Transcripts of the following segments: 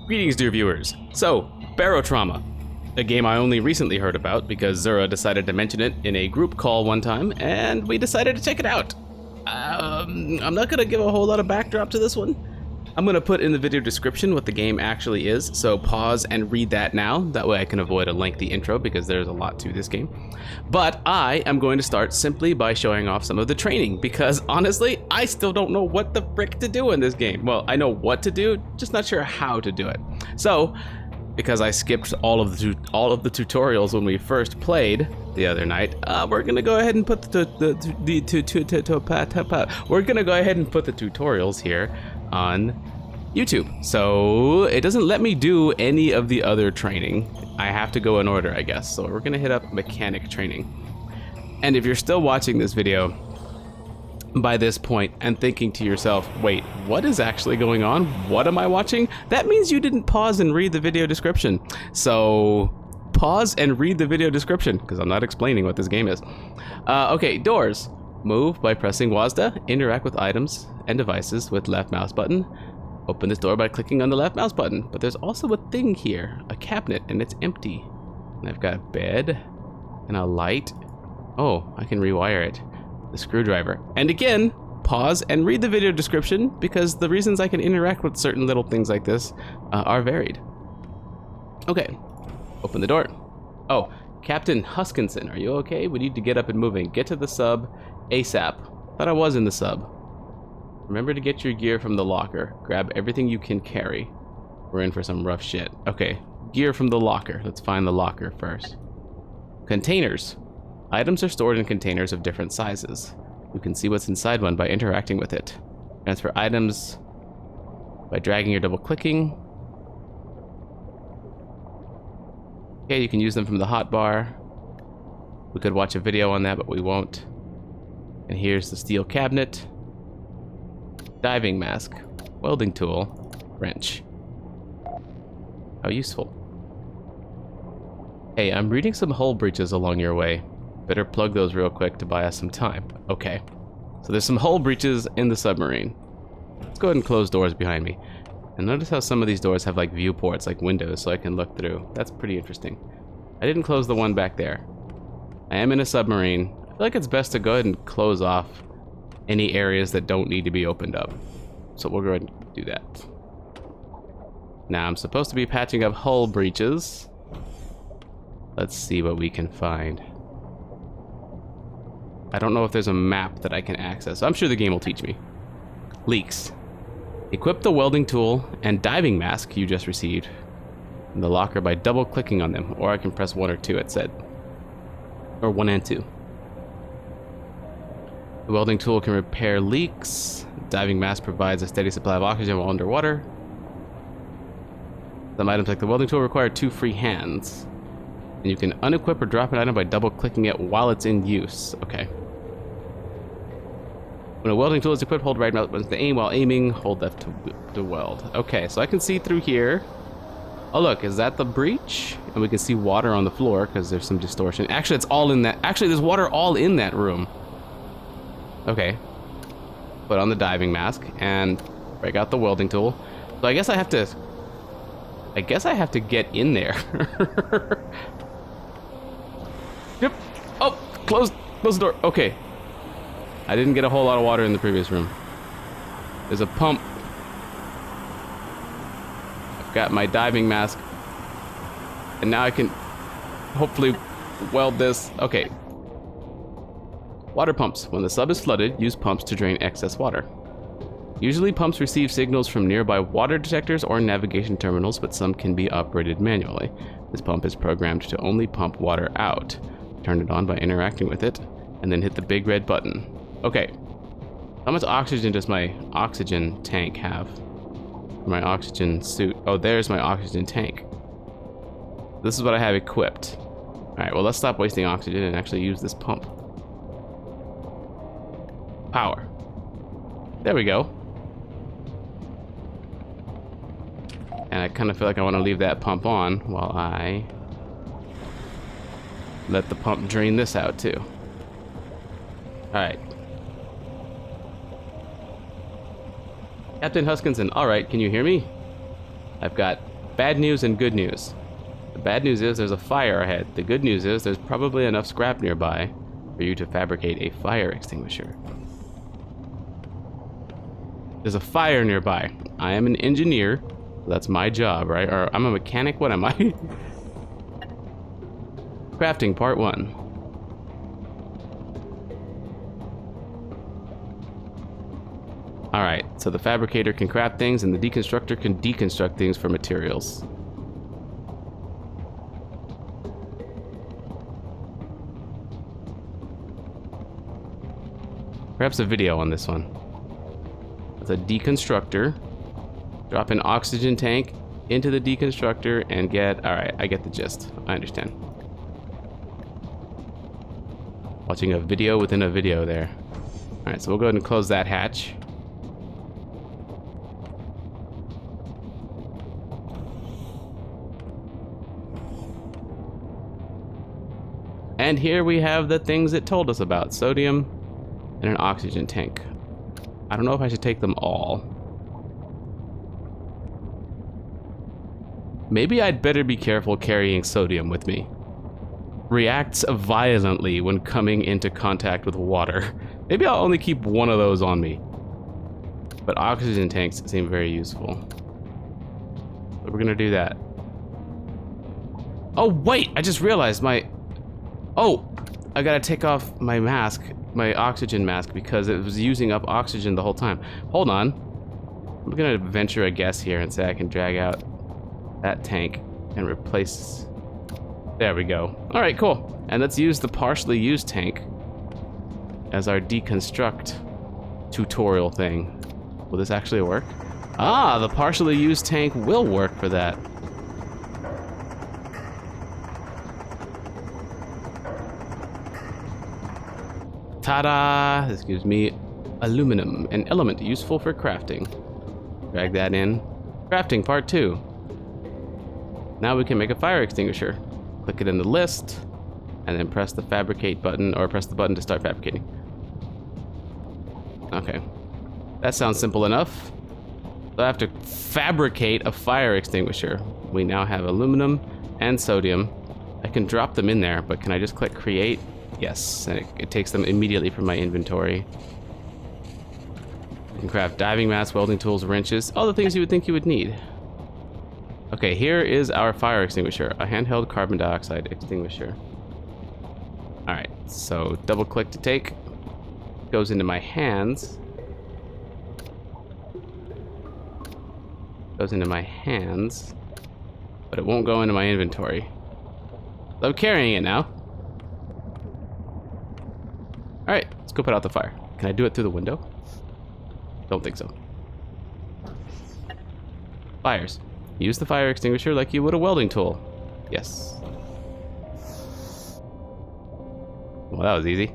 Greetings, dear viewers. So, BaroTrauma, a game I only recently heard about because Zura decided to mention it in a group call one time, and we decided to check it out. I'm not gonna give a whole lot of backdrop to this one. I'm gonna put in the video description what the game actually is, so pause and read that now. That way I can avoid a lengthy intro because there's a lot to this game. But I am going to start simply by showing off some of the training because honestly, I still don't know what the frick to do in this game. Well, I know what to do, just not sure how to do it. So, because I skipped all of the tutorials when we first played the other night, we're gonna go ahead and put the tutorials here on YouTube. So it doesn't let me do any of the other training. I have to go in order, I guess. So we're gonna hit up mechanic training. And if you're still watching this video by this point and thinking to yourself, wait, what is actually going on? What am I watching? That means you didn't pause and read the video description. So pause and read the video description because I'm not explaining what this game is. Okay, doors. Move by pressing WASD. Interact with items and devices with left mouse button. Open this door by clicking on the left mouse button. But there's also a thing here, a cabinet, and it's empty. And I've got a bed and a light. Oh, I can rewire it. The screwdriver. And again, pause and read the video description because the reasons I can interact with certain little things like this are varied. Okay, open the door. Oh, Captain Huskinson, are you okay? We need to get up and moving. Get to the sub ASAP. Thought I was in the sub. Remember to get your gear from the locker. Grab everything you can carry. We're in for some rough shit. Okay, gear from the locker. Let's find the locker first. Containers. Items are stored in containers of different sizes. You can see what's inside one by interacting with it. Transfer items by dragging or double clicking. Okay, you can use them from the hotbar. We could watch a video on that, but we won't. And here's the steel cabinet. Diving mask. Welding tool. Wrench. How useful. Hey, I'm reading some hull breaches along your way. Better plug those real quick to buy us some time. Okay. So there's some hull breaches in the submarine. Let's go ahead and close doors behind me. And notice how some of these doors have like viewports, like windows, so I can look through. That's pretty interesting. I didn't close the one back there. I am in a submarine. I feel like it's best to go ahead and close off any areas that don't need to be opened up. So we'll go ahead and do that. Now I'm supposed to be patching up hull breaches. Let's see what we can find. I don't know if there's a map that I can access. I'm sure the game will teach me. Leaks. Equip the welding tool and diving mask you just received in the locker by double clicking on them, or I can press 1 or 2, it said. Or 1 and 2. The welding tool can repair leaks. Diving mask provides a steady supply of oxygen while underwater. Some items like the welding tool require 2 free hands. And you can unequip or drop an item by double clicking it while it's in use. Okay. When a welding tool is equipped, hold right mouse button to aim. While aiming, hold left to weld. Okay, so I can see through here. Oh look, is that the breach? And we can see water on the floor because there's some distortion. Actually, it's all in that. Actually, there's water all in that room. Okay. Put on the diving mask and break out the welding tool. So I guess I have to get in there. Yep. Oh, close the door. Okay. I didn't get a whole lot of water in the previous room. There's a pump. I've got my diving mask. And now I can hopefully weld this. Okay. Water pumps. When the sub is flooded, use pumps to drain excess water. Usually pumps receive signals from nearby water detectors or navigation terminals, but some can be operated manually. This pump is programmed to only pump water out. Turn it on by interacting with it, and then hit the big red button. Okay. How much oxygen does my oxygen tank have? My oxygen suit. Oh, there's my oxygen tank. This is what I have equipped. Alright, well, let's stop wasting oxygen and actually use this pump. Power. There we go. And I kind of feel like I want to leave that pump on while I let the pump drain this out too. Alright. Captain Huskinson, alright, can you hear me? I've got bad news and good news. The bad news is there's a fire ahead. The good news is there's probably enough scrap nearby for you to fabricate a fire extinguisher. There's a fire nearby. I am an engineer. That's my job, right? Or I'm a mechanic. What am I? Crafting part 1. Alright, so the fabricator can craft things and the deconstructor can deconstruct things for materials. Perhaps a video on this one. It's a deconstructor. Drop an oxygen tank into the deconstructor and get... Alright, I get the gist. I understand. Watching a video within a video there. Alright, so we'll go ahead and close that hatch. And here we have the things it told us about. Sodium and an oxygen tank. I don't know if I should take them all. Maybe I'd better be careful carrying sodium with me. Reacts violently when coming into contact with water. Maybe I'll only keep one of those on me. But oxygen tanks seem very useful. So we're gonna do that. Oh wait, I just realized my... Oh, I gotta take off my mask, my oxygen mask, because it was using up oxygen the whole time. Hold on. I'm gonna venture a guess here and say I can drag out that tank and replace... There we go. Alright, cool. And let's use the partially used tank as our deconstruct tutorial thing. Will this actually work? Ah, the partially used tank will work for that. Ta-da! This gives me aluminum, an element useful for crafting. Drag that in. Crafting part 2. Now we can make a fire extinguisher. Click it in the list, and then press the fabricate button, or press the button to start fabricating. Okay. That sounds simple enough. So I have to fabricate a fire extinguisher. We now have aluminum and sodium. I can drop them in there, but can I just click create? Yes, and it takes them immediately from my inventory. You can craft diving mats, welding tools, wrenches, all the things you would think you would need. Okay, here is our fire extinguisher, a handheld carbon dioxide extinguisher. Alright, so double click to take. Goes into my hands. Goes into my hands, but it won't go into my inventory. So I'm carrying it now. Alright, let's go put out the fire. Can I do it through the window? Don't think so. Fires. Use the fire extinguisher like you would a welding tool. Yes. Well, that was easy.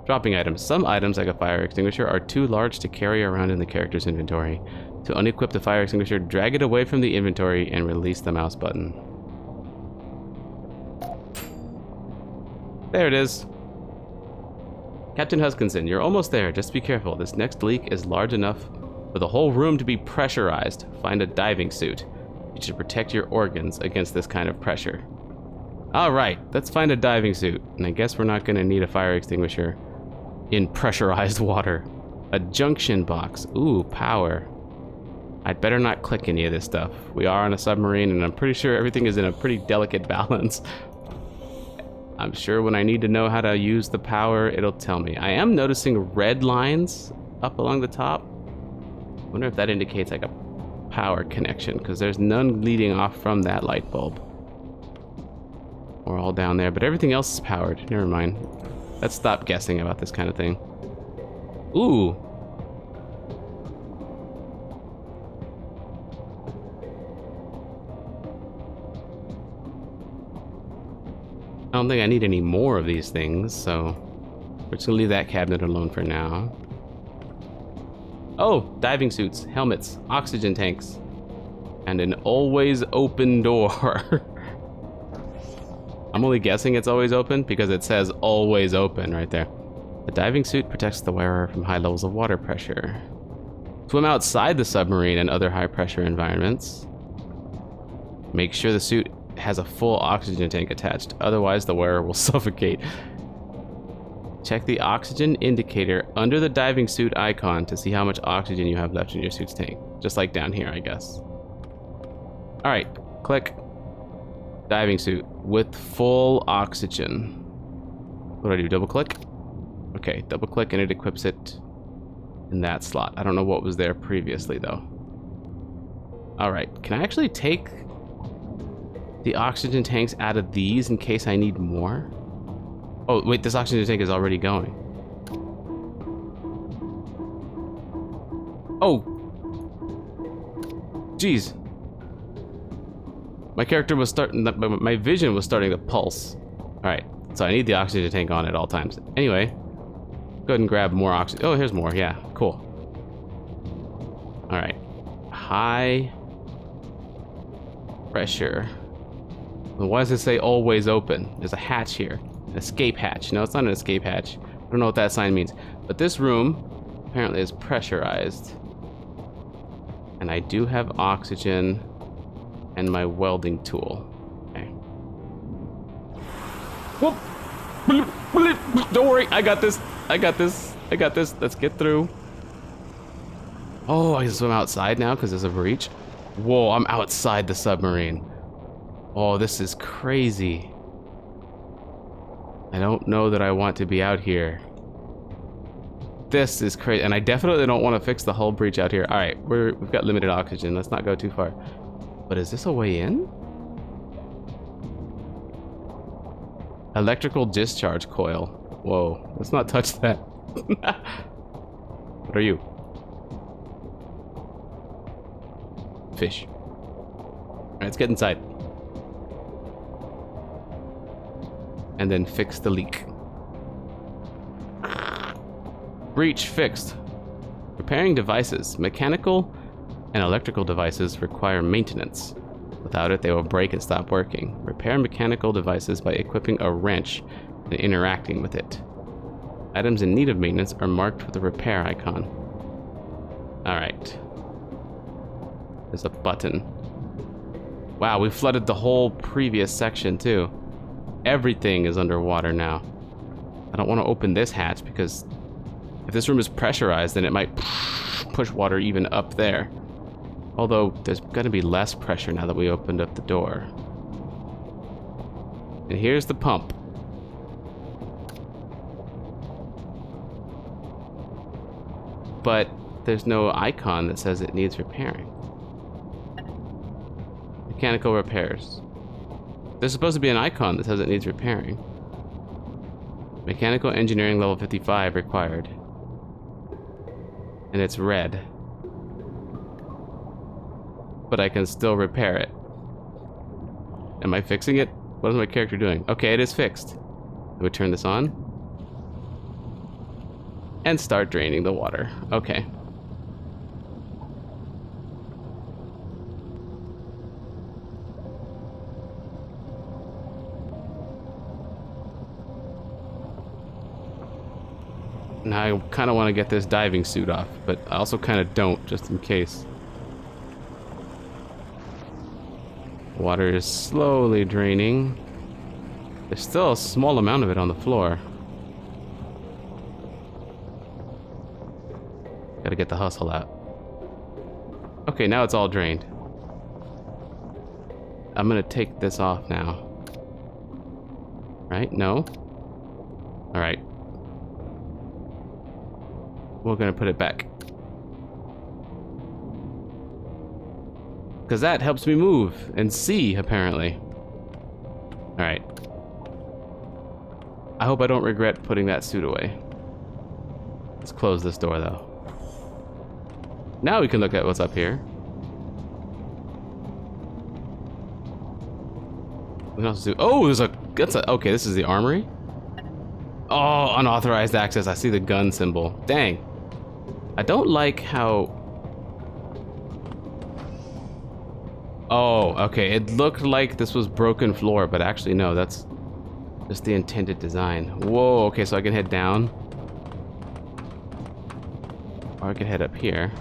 Dropping items. Some items, like a fire extinguisher, are too large to carry around in the character's inventory. To unequip the fire extinguisher, drag it away from the inventory and release the mouse button. There it is. Captain Huskinson, you're almost there. Just be careful. This next leak is large enough for the whole room to be pressurized. Find a diving suit. You should protect your organs against this kind of pressure. Alright, let's find a diving suit. And I guess we're not going to need a fire extinguisher in pressurized water. A junction box. Ooh, power. I'd better not click any of this stuff. We are on a submarine and I'm pretty sure everything is in a pretty delicate balance. I'm sure when I need to know how to use the power, it'll tell me. I am noticing red lines up along the top. Wonder if that indicates like a power connection, because there's none leading off from that light bulb. We're all down there, but everything else is powered. Never mind. Let's stop guessing about this kind of thing. Ooh. I don't think I need any more of these things, so we're just gonna leave that cabinet alone for now. Oh, diving suits, helmets, oxygen tanks, and an always open door. I'm only guessing it's always open because it says always open right there. The diving suit protects the wearer from high levels of water pressure. Swim outside the submarine and other high-pressure environments. Make sure the suit has a full oxygen tank attached, otherwise the wearer will suffocate. Check the oxygen indicator under the diving suit icon to see how much oxygen you have left in your suit's tank. Just like down here, I guess. Alright, click. Diving suit with full oxygen. What do I do, double click? Okay, double click and it equips it in that slot. I don't know what was there previously though. Alright, can I actually take the oxygen tanks out of these in case I need more? Oh, wait, this oxygen tank is already going. Oh! Jeez. My character was starting, my vision was starting to pulse. Alright, so I need the oxygen tank on at all times. Anyway, go ahead and grab more oxygen. Oh, here's more, yeah, cool. Alright. High pressure. Well, why does it say always open? There's a hatch here. An escape hatch. No, it's not an escape hatch. I don't know what that sign means. But this room apparently is pressurized. And I do have oxygen and my welding tool. Okay. Whoop! Don't worry, I got this. I got this. I got this. Let's get through. Oh, I can swim outside now because there's a breach. Whoa, I'm outside the submarine. Oh, this is crazy. I don't know that I want to be out here. This is crazy, and I definitely don't want to fix the hull breach out here. All right, we've got limited oxygen. Let's not go too far. But is this a way in? Electrical discharge coil. Whoa, let's not touch that. What are you? Fish. All right, let's get inside. And then fix the leak. Breach fixed. Repairing devices. Mechanical and electrical devices require maintenance. Without it, they will break and stop working. Repair mechanical devices by equipping a wrench and interacting with it. Items in need of maintenance are marked with the repair icon. Alright. There's a button. Wow, we flooded the whole previous section too. Everything is underwater now. I don't want to open this hatch because if this room is pressurized, then it might push water even up there. Although there's going to be less pressure now that we opened up the door. And here's the pump. But there's no icon that says it needs repairing. Mechanical repairs. There's supposed to be an icon that says it needs repairing. Mechanical engineering level 55 required. And it's red. But I can still repair it. Am I fixing it? What is my character doing? Okay, it is fixed. I would turn this on. And start draining the water. Okay. Now I kind of want to get this diving suit off, but I also kind of don't, just in case. Water is slowly draining. There's still a small amount of it on the floor. Gotta get the hustle out. Okay, now it's all drained. I'm gonna take this off now. Right? No? Alright. We're gonna put it back. Because that helps me move and see, apparently. Alright. I hope I don't regret putting that suit away. Let's close this door, though. Now we can look at what's up here. What else do? Oh, there's a... That's a... Okay, this is the armory. Oh, unauthorized access. I see the gun symbol. Dang. I don't like how... Oh, okay. It looked like this was broken floor, but actually no, that's just the intended design. Whoa, okay, so I can head down. Or I can head up here.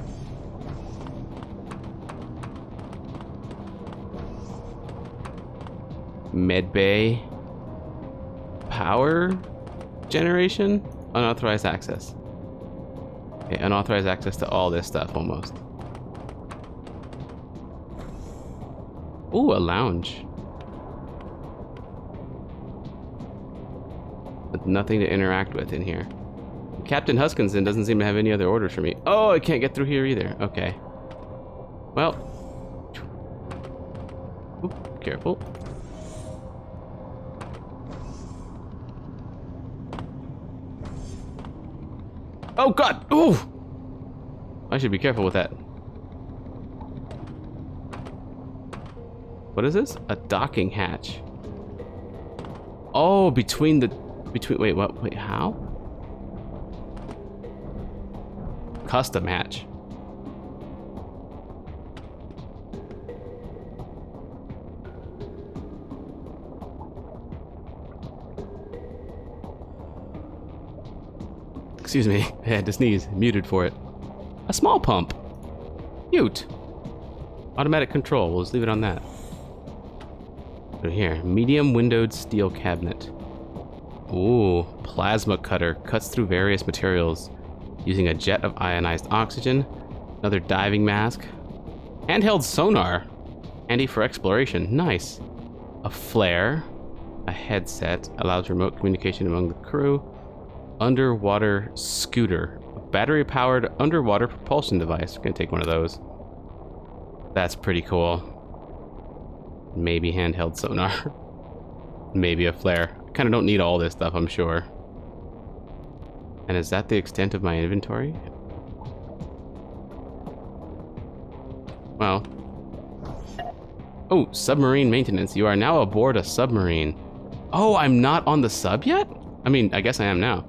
Med bay. Power generation? Unauthorized access. Okay, unauthorized access to all this stuff almost. Ooh, a lounge. With nothing to interact with in here. Captain Huskinson doesn't seem to have any other orders for me. Oh, I can't get through here either. Okay. Well. Oop, careful. Oh god! Ooh! I should be careful with that. What is this? A docking hatch. Oh, wait, what? Wait, how? Custom hatch. Excuse me, I had to sneeze. Muted for it. A small pump. Cute. Automatic control. We'll just leave it on that. So here, medium windowed steel cabinet. Ooh, plasma cutter. Cuts through various materials using a jet of ionized oxygen. Another diving mask. Handheld sonar. Handy for exploration. Nice. A flare. A headset. Allows remote communication among the crew. Underwater scooter. A battery-powered underwater propulsion device. We're gonna take one of those. That's pretty cool. Maybe handheld sonar. Maybe a flare. I kind of don't need all this stuff, I'm sure. And is that the extent of my inventory? Well. Oh, submarine maintenance. You are now aboard a submarine. Oh, I'm not on the sub yet? I mean, I guess I am now.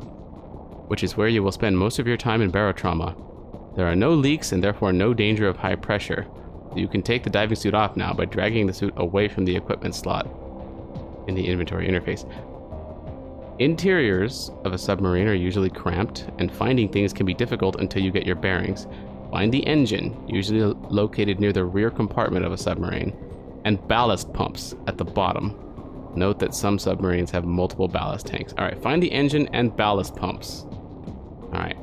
Which is where you will spend most of your time in BaroTrauma. There are no leaks and therefore no danger of high pressure. You can take the diving suit off now by dragging the suit away from the equipment slot in the inventory interface. Interiors of a submarine are usually cramped, and finding things can be difficult until you get your bearings. Find the engine, usually located near the rear compartment of a submarine, and ballast pumps at the bottom. Note that some submarines have multiple ballast tanks. All right, find the engine and ballast pumps. All right.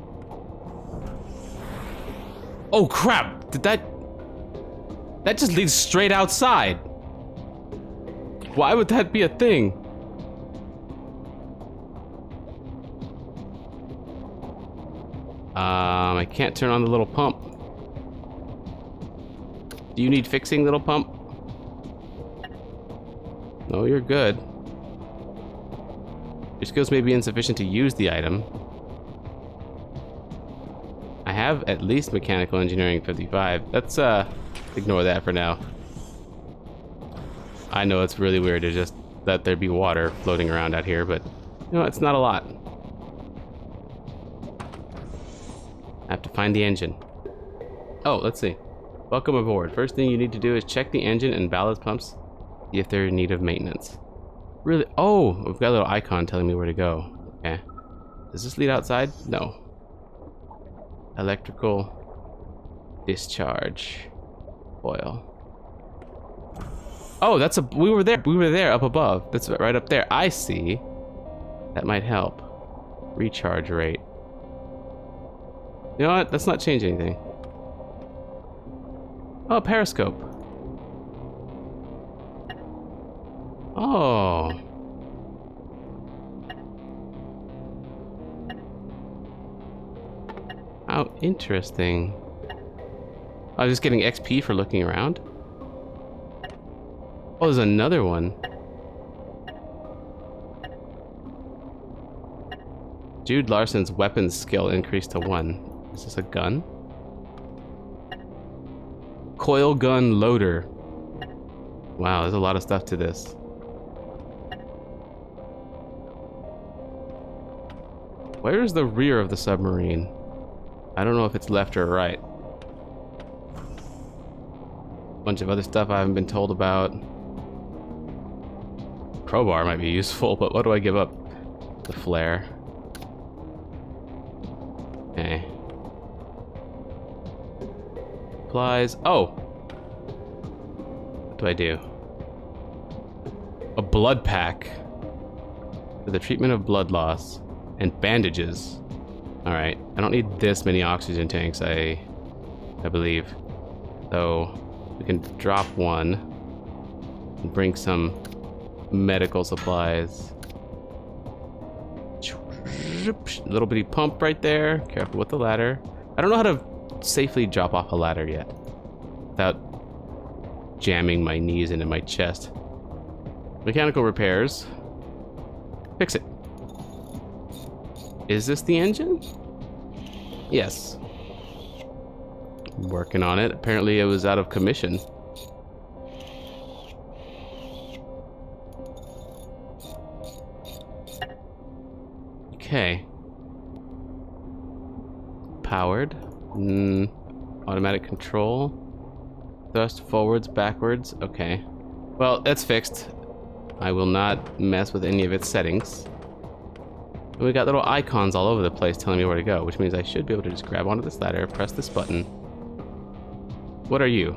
Oh crap! Did that just leads straight outside? Why would that be a thing? I can't turn on the little pump. Do you need fixing, little pump? No, you're good. Your skills may be insufficient to use the item. I have at least mechanical engineering 55. Let's ignore that for now. I know it's really weird to just let there be water floating around out here, but you know, it's not a lot. I have to find the engine. Oh, let's see. Welcome aboard. First thing you need to do is check the engine and ballast pumps, see if they're in need of maintenance. Really? Oh, we've got a little icon telling me where to go. Okay. Does this lead outside? No. Electrical discharge. Oil. Oh, that's we were there up above. That's right up there. I see. That might help. Recharge rate. You know what? Let's not change anything. Oh, periscope. Oh. How interesting. I was just getting XP for looking around. Oh, there's another one. Jude Larson's weapons skill increased to 1. Is this a gun? Coil gun loader. Wow, there's a lot of stuff to this. Where is the rear of the submarine? I don't know if it's left or right. Bunch of other stuff I haven't been told about. Crowbar might be useful, but what do I give up? The flare. Okay. Supplies. Oh! What do I do? A blood pack for the treatment of blood loss and bandages. All right, I don't need this many oxygen tanks, I believe. So we can drop one and bring some medical supplies. Little bitty pump right there. Careful with the ladder. I don't know how to safely drop off a ladder yet without jamming my knees into my chest. Mechanical repairs. Fix it. Is this the engine? Yes. Working on it. Apparently it was out of commission. Okay. Powered. Automatic control. Thrust forwards, backwards. Okay. Well, that's fixed. I will not mess with any of its settings. And we got little icons all over the place telling me where to go, which means I should be able to just grab onto this ladder, press this button. What are you?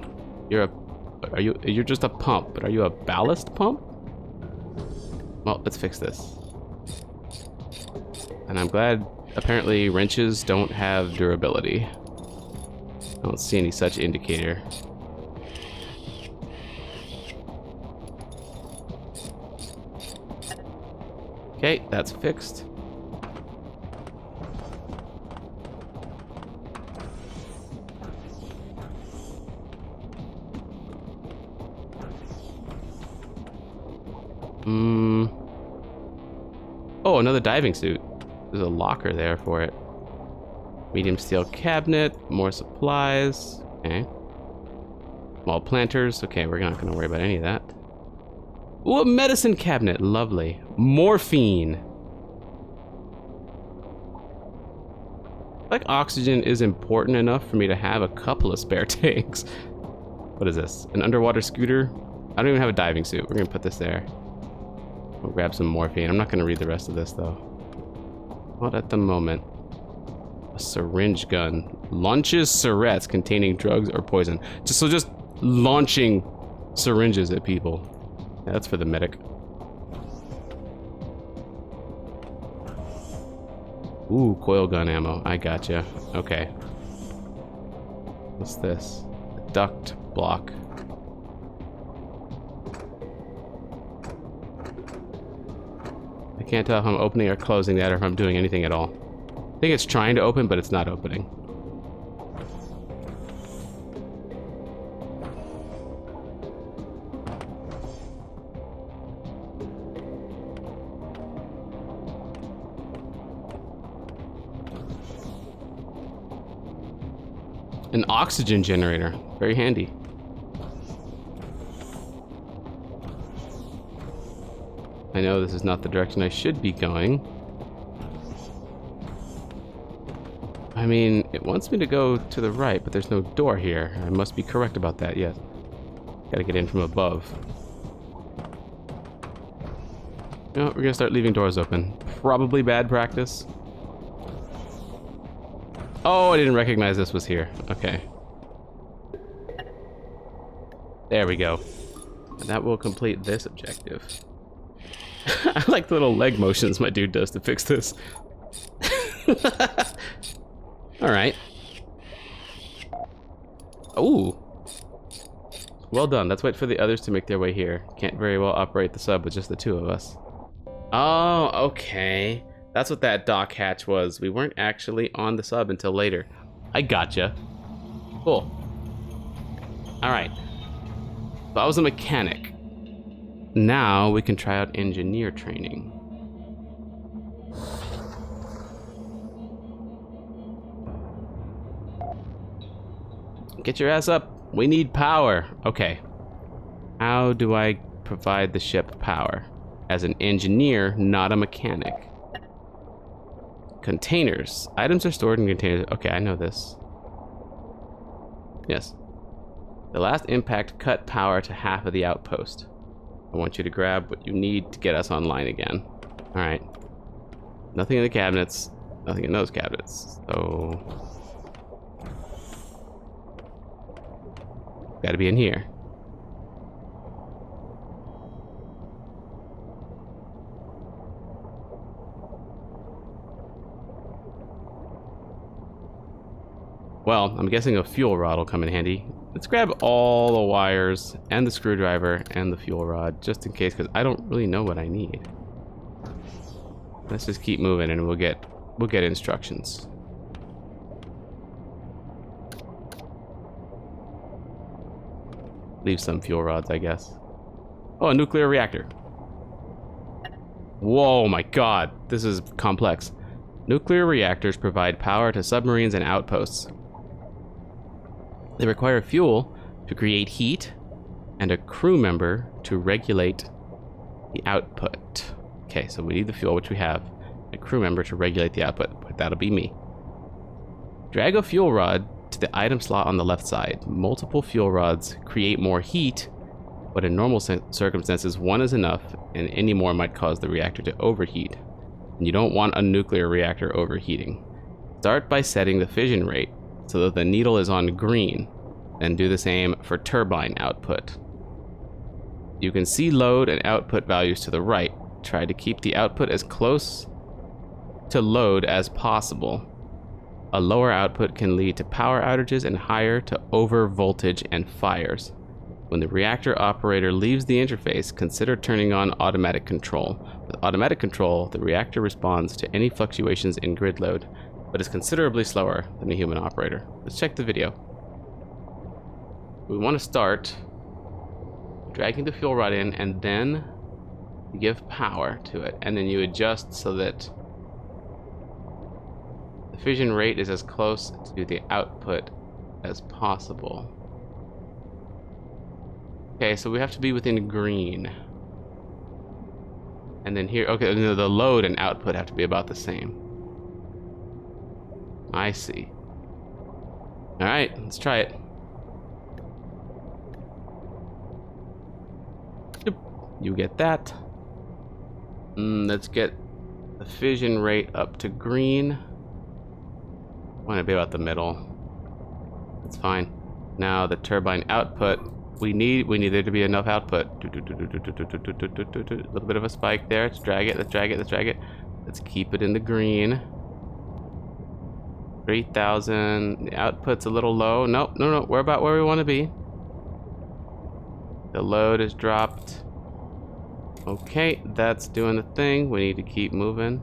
You're just a pump, but are you a ballast pump? Well, let's fix this. And I'm glad apparently wrenches don't have durability. I don't see any such indicator. Okay, that's fixed. Oh, another diving suit. There's a locker there for it. Medium steel cabinet, more supplies. Okay. Small planters. Okay, we're not gonna worry about any of that. Ooh, a medicine cabinet. Lovely. Morphine. Like oxygen is important enough for me to have a couple of spare tanks. What is this? An underwater scooter? I don't even have a diving suit. We're gonna put this there. We'll grab some morphine. I'm not gonna read the rest of this though. Not at the moment. A syringe gun. Launches syrettes containing drugs or poison. Just launching syringes at people. Yeah, that's for the medic. Ooh, coil gun ammo. I gotcha. Okay. What's this? A duct block. I can't tell if I'm opening or closing that or if I'm doing anything at all. I think it's trying to open, but it's not opening. An oxygen generator. Very handy. I know this is not the direction I should be going. I mean, it wants me to go to the right, but there's no door here. I must be correct about that, yes. Gotta get in from above. No, we're gonna start leaving doors open. Probably bad practice. Oh, I didn't recognize this was here. Okay. There we go. And that will complete this objective. I like the little leg motions my dude does to fix this. Alright. Ooh. Well done. Let's wait for the others to make their way here. Can't very well operate the sub with just the two of us. Oh, okay. That's what that dock hatch was. We weren't actually on the sub until later. I gotcha. Cool. Alright. So I was a mechanic. Now we can try out engineer training. Get your ass up. We need power. Okay. How do I provide the ship power? As an engineer, not a mechanic. Containers. Items are stored in containers. Okay, I know this. Yes. The last impact cut power to half of the outpost. I want you to grab what you need to get us online again. Alright. Nothing in the cabinets. Nothing in those cabinets. So... gotta be in here. Well, I'm guessing a fuel rod will come in handy. Let's grab all the wires and the screwdriver and the fuel rod just in case, because I don't really know what I need. Let's just keep moving and we'll get instructions. Leave some fuel rods, I guess. Oh, a nuclear reactor. Whoa, my god, this is complex. Nuclear reactors provide power to submarines and outposts. They require fuel to create heat and a crew member to regulate the output. Okay, so we need the fuel, which we have, a crew member to regulate the output, but that'll be me. Drag a fuel rod to the item slot on the left side. Multiple fuel rods create more heat, but in normal circumstances, one is enough, and any more might cause the reactor to overheat. And you don't want a nuclear reactor overheating. Start by setting the fission rate so that the needle is on green, then do the same for turbine output. You can see load and output values to the right. Try to keep the output as close to load as possible. A lower output can lead to power outages and higher to over voltage and fires. When the reactor operator leaves the interface, consider turning on automatic control. With automatic control, the reactor responds to any fluctuations in grid load, but is considerably slower than a human operator. Let's check the video. We want to start dragging the fuel rod in, and then give power to it, and then you adjust so that the fission rate is as close to the output as possible. Okay, so we have to be within green. And then here, okay, the load and output have to be about the same. I see. Alright, let's try it. You get that. Let's get the fission rate up to green. Want to be about the middle. That's fine. Now the turbine output. We need there to be enough output. A little bit of a spike there. Let's drag it. Let's drag it. Let's drag it. Let's keep it in the green. 3,000. The output's a little low. Nope. No. We're about where we want to be. The load is dropped. Okay, that's doing the thing. We need to keep moving.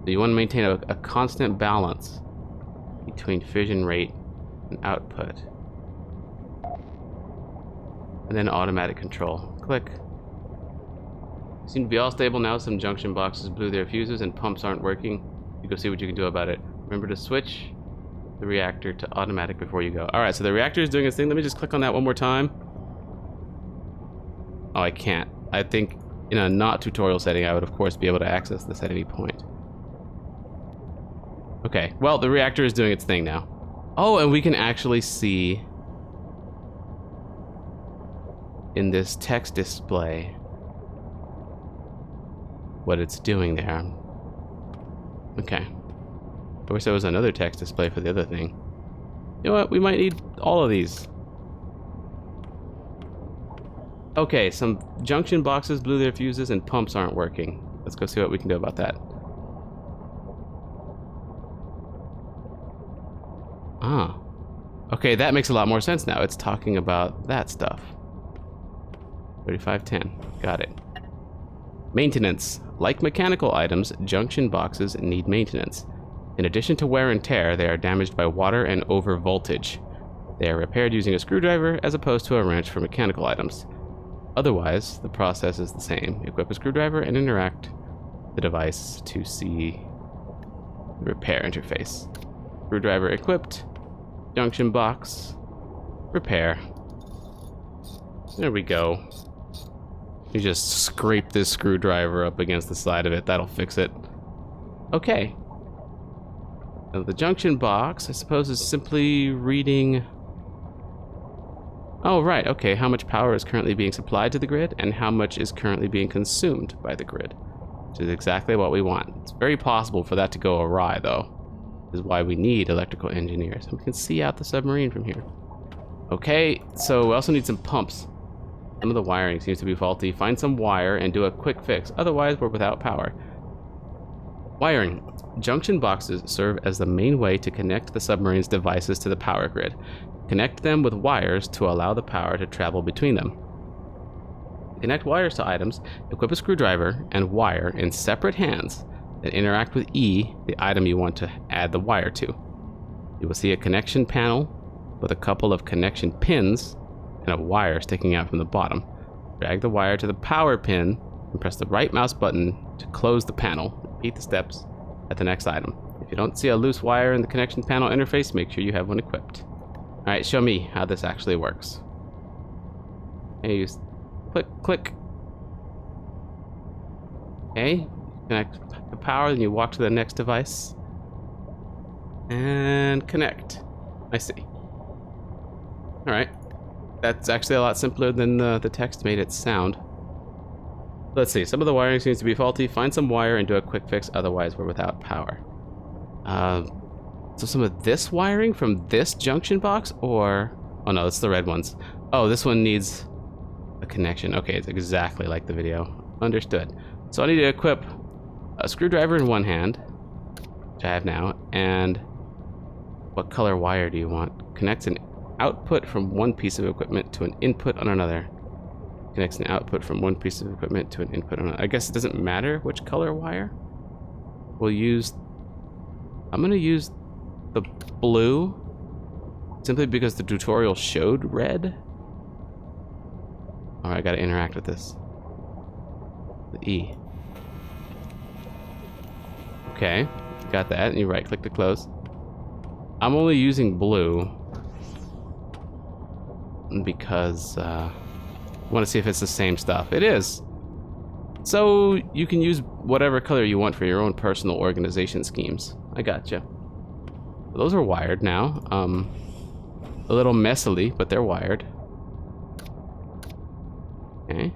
You want to maintain a constant balance between fission rate and output. And then automatic control. Click. Seem to be all stable now. Some junction boxes blew their fuses and pumps aren't working. You go see what you can do about it. Remember to switch the reactor to automatic before you go. Alright, so the reactor is doing its thing. Let me just click on that one more time. Oh, I can't. I think in a not tutorial setting, I would of course be able to access this at any point. Okay, well, the reactor is doing its thing now. Oh, and we can actually see in this text display what it's doing there. Okay. I wish there was another text display for the other thing. You know what? We might need all of these. Okay, some junction boxes blew their fuses and pumps aren't working. Let's go see what we can do about that. Ah. Okay, that makes a lot more sense now. It's talking about that stuff. 3510. Got it. Maintenance. Like mechanical items, junction boxes need maintenance. In addition to wear and tear, they are damaged by water and over voltage. They are repaired using a screwdriver as opposed to a wrench for mechanical items. Otherwise, the process is the same. Equip a screwdriver and interact the device to see the repair interface. Screwdriver equipped. Junction box. Repair. There we go. You just scrape this screwdriver up against the side of it. That'll fix it. Okay. Now the junction box, I suppose, is simply reading... Oh, right, okay. How much power is currently being supplied to the grid and how much is currently being consumed by the grid. Which is exactly what we want. It's very possible for that to go awry, though. This is why we need electrical engineers. And we can see out the submarine from here. Okay, so we also need some pumps. Some of the wiring seems to be faulty. Find some wire and do a quick fix. Otherwise, we're without power. Wiring. Junction boxes serve as the main way to connect the submarine's devices to the power grid. Connect them with wires to allow the power to travel between them. Connect wires to items, equip a screwdriver and wire in separate hands, then interact with E, the item you want to add the wire to. You will see a connection panel with a couple of connection pins and a wire sticking out from the bottom. Drag the wire to the power pin and press the right mouse button to close the panel. Repeat the steps at the next item. If you don't see a loose wire in the connection panel interface, make sure you have one equipped. Alright, show me how this actually works. Okay, you click, click. Okay, connect the power, then you walk to the next device. And connect. I see. Alright. That's actually a lot simpler than the text made it sound. Let's see, some of the wiring seems to be faulty. Find some wire and do a quick fix, otherwise we're without power. So some of this wiring from this junction box, or... Oh no, it's the red ones. Oh, this one needs a connection. Okay, it's exactly like the video. Understood. So I need to equip a screwdriver in one hand, which I have now, and what color wire do you want? Connects an output from one piece of equipment to an input on another. Connects an output from one piece of equipment to an input on another. I guess it doesn't matter which color wire. We'll use... I'm gonna use the blue, simply because the tutorial showed red. Alright, I gotta interact with this. The E. Okay, got that, and you right click to close. I'm only using blue because I want to see if it's the same stuff. It is. So you can use whatever color you want for your own personal organization schemes. I gotcha. Those are wired now. A little messily, but they're wired. Okay.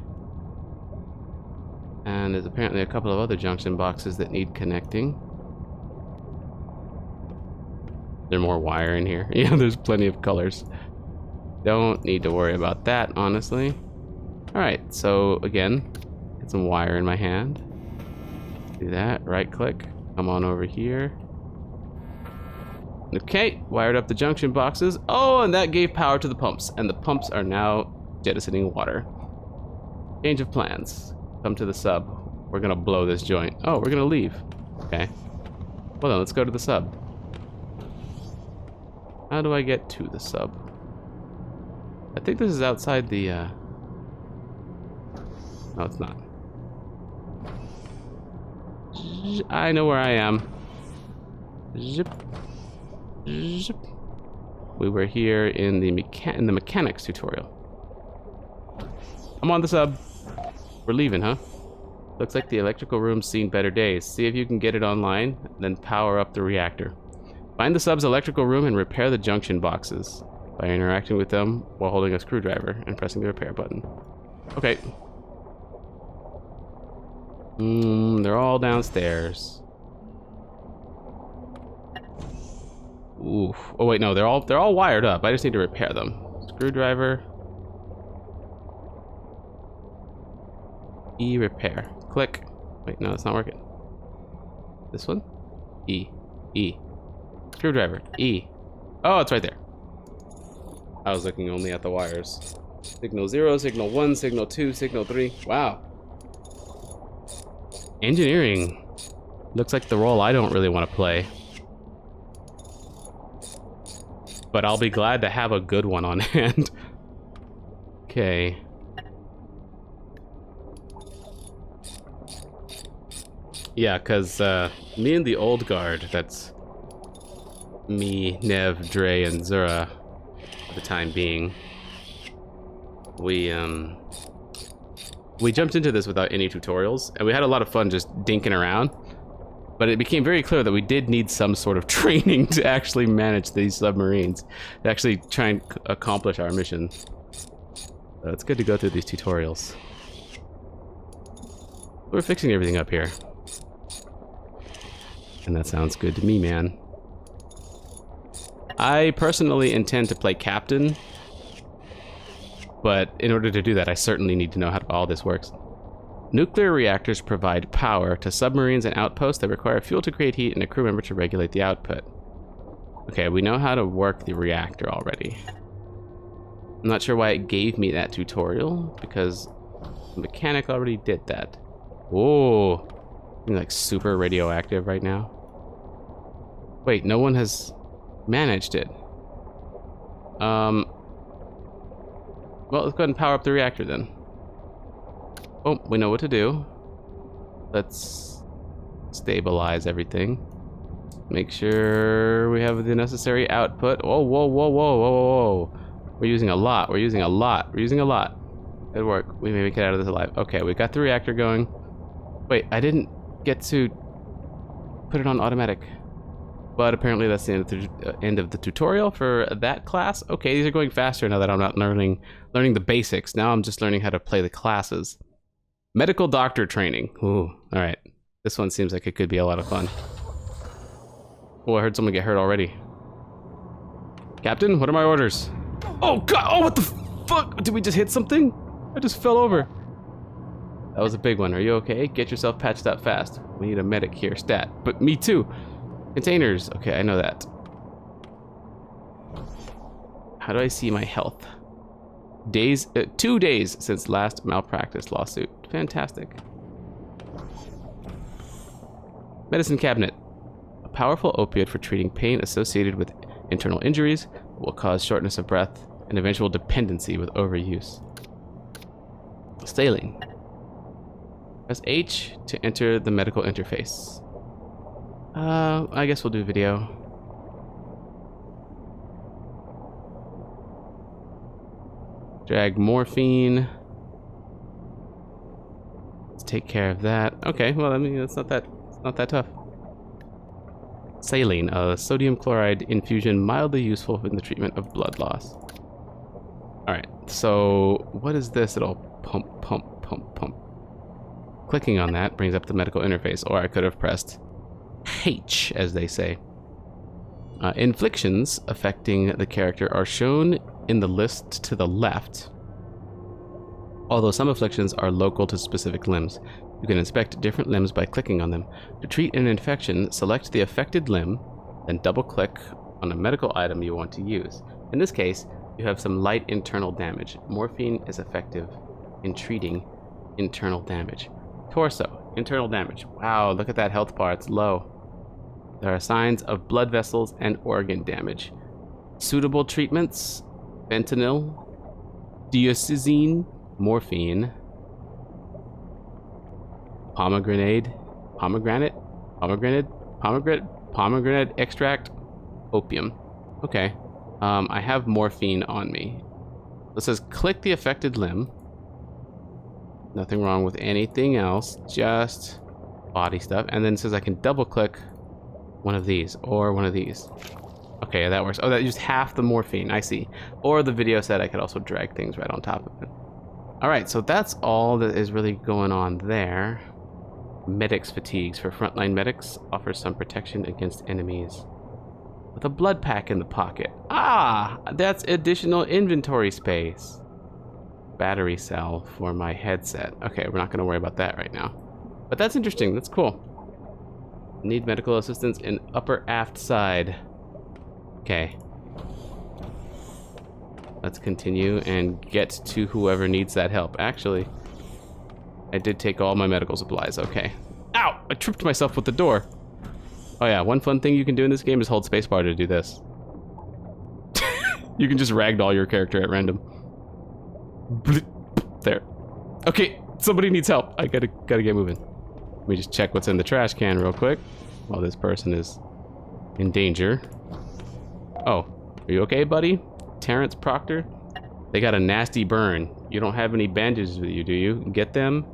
And there's apparently a couple of other junction boxes that need connecting. There's more wire in here. Yeah, there's plenty of colors. Don't need to worry about that, honestly. Alright, so again, get some wire in my hand. Do that, right click, come on over here. Okay, wired up the junction boxes. Oh, and that gave power to the pumps, and the pumps are now jettisoning water. Change of plans. Come to the sub. We're gonna blow this joint. Oh, we're gonna leave. Okay. Well then, let's go to the sub. How do I get to the sub? I think this is outside the, No, it's not. I know where I am. Zip. Zip. We were here in the mechanics tutorial. I'm on the sub. We're leaving, huh? Looks like the electrical room's seen better days. See if you can get it online, then power up the reactor. Find the sub's electrical room and repair the junction boxes by interacting with them while holding a screwdriver and pressing the repair button. Okay. They're all downstairs. Oof. Oh wait, no, they're all wired up. I just need to repair them. Screwdriver. E repair. Click. Wait, no, it's not working. This one? E. E. Screwdriver. E. Oh, it's right there. I was looking only at the wires. Signal 0, signal 1, signal 2, signal 3. Wow. Engineering. Looks like the role I don't really want to play. But I'll be glad to have a good one on hand. Okay. Yeah, because me and the old guard, that's me, Nev, Dre, and Zura, for the time being, we jumped into this without any tutorials, and we had a lot of fun just dinking around, but it became very clear that we did need some sort of training to actually manage these submarines, to actually try and accomplish our mission. So it's good to go through these tutorials. We're fixing everything up here. And that sounds good to me, man. I personally intend to play captain, but in order to do that, I certainly need to know how all this works. Nuclear reactors provide power to submarines and outposts that require fuel to create heat and a crew member to regulate the output. Okay, we know how to work the reactor already. I'm not sure why it gave me that tutorial, because the mechanic already did that. Oh, I'm like super radioactive right now. Wait, no one has managed it. Well, let's go ahead and power up the reactor then. Oh, we know what to do. Let's stabilize everything. Make sure we have the necessary output. Whoa, whoa, whoa, whoa, whoa, whoa. We're using a lot. We're using a lot. We're using a lot. Good work. We may make it out of this alive. Okay, we got the reactor going. Wait, I didn't get to put it on automatic. But apparently that's the end of the tutorial for that class. Okay, these are going faster now that I'm not learning the basics. Now I'm just learning how to play the classes. Medical doctor training. Ooh, all right. This one seems like it could be a lot of fun. Oh, I heard someone get hurt already. Captain, what are my orders? Oh God! Oh, what the fuck? Did we just hit something? I just fell over. That was a big one. Are you okay? Get yourself patched up fast. We need a medic here, stat. But me too. Containers. Okay, I know that. How do I see my health? 2 days since last malpractice lawsuit. Fantastic. Medicine cabinet. A powerful opiate for treating pain associated with internal injuries will cause shortness of breath and eventual dependency with overuse. Saline. Press H to enter the medical interface. I guess we'll do video. Drag morphine. Let's take care of that. Okay, well, I mean, it's not that tough. Saline, a sodium chloride infusion mildly useful in the treatment of blood loss. Alright, so what is this little pump, pump, pump, pump? Clicking on that brings up the medical interface, or I could have pressed H, as they say. Inflictions affecting the character are shown in the list to the left, although some afflictions are local to specific limbs. You can inspect different limbs by clicking on them. To treat an infection, select the affected limb, then double-click on a medical item you want to use. In this case, you have some light internal damage. Morphine is effective in treating internal damage. Torso, internal damage. Wow, look at that health bar, it's low. There are signs of blood vessels and organ damage. Suitable treatments: fentanyl, diosizine, morphine, pomegranate extract, opium. Okay, I have morphine on me. It says click the affected limb. Nothing wrong with anything else, just body stuff. And then it says I can double click one of these or one of these. Okay, that works. Oh, that used half the morphine, I see. Or the video said I could also drag things right on top of it. All right, so that's all that is really going on there. Medics fatigues for frontline medics offers some protection against enemies. With a blood pack in the pocket. Ah, that's additional inventory space. Battery cell for my headset. Okay, we're not going to worry about that right now. But that's interesting. That's cool. Need medical assistance in upper aft side. Okay. Let's continue and get to whoever needs that help. Actually, I did take all my medical supplies. Okay. Ow! I tripped myself with the door. Oh yeah, one fun thing you can do in this game is hold spacebar to do this. You can just ragdoll your character at random. There. Okay, somebody needs help. I gotta get moving. Let me just check what's in the trash can real quick while this person is in danger. Oh, are you okay, buddy? Terrence Proctor? They got a nasty burn. You don't have any bandages with you, do you? Get them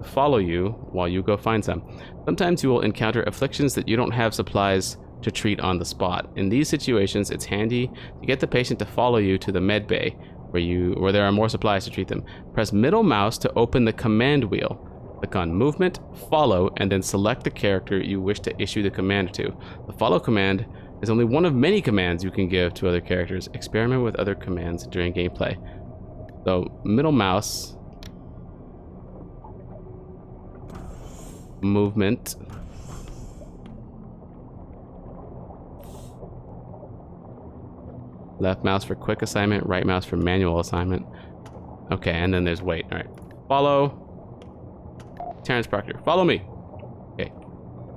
to follow you while you go find some. Sometimes you will encounter afflictions that you don't have supplies to treat on the spot. In these situations, it's handy to get the patient to follow you to the med bay where there are more supplies to treat them. Press middle mouse to open the command wheel. Click on movement, follow, and then select the character you wish to issue the command to. The follow command is only one of many commands you can give to other characters. Experiment with other commands during gameplay. So, middle mouse. movement. Left mouse for quick assignment, right mouse for manual assignment. Okay, and then there's wait. All right. Follow. Terrence Proctor, follow me. Okay.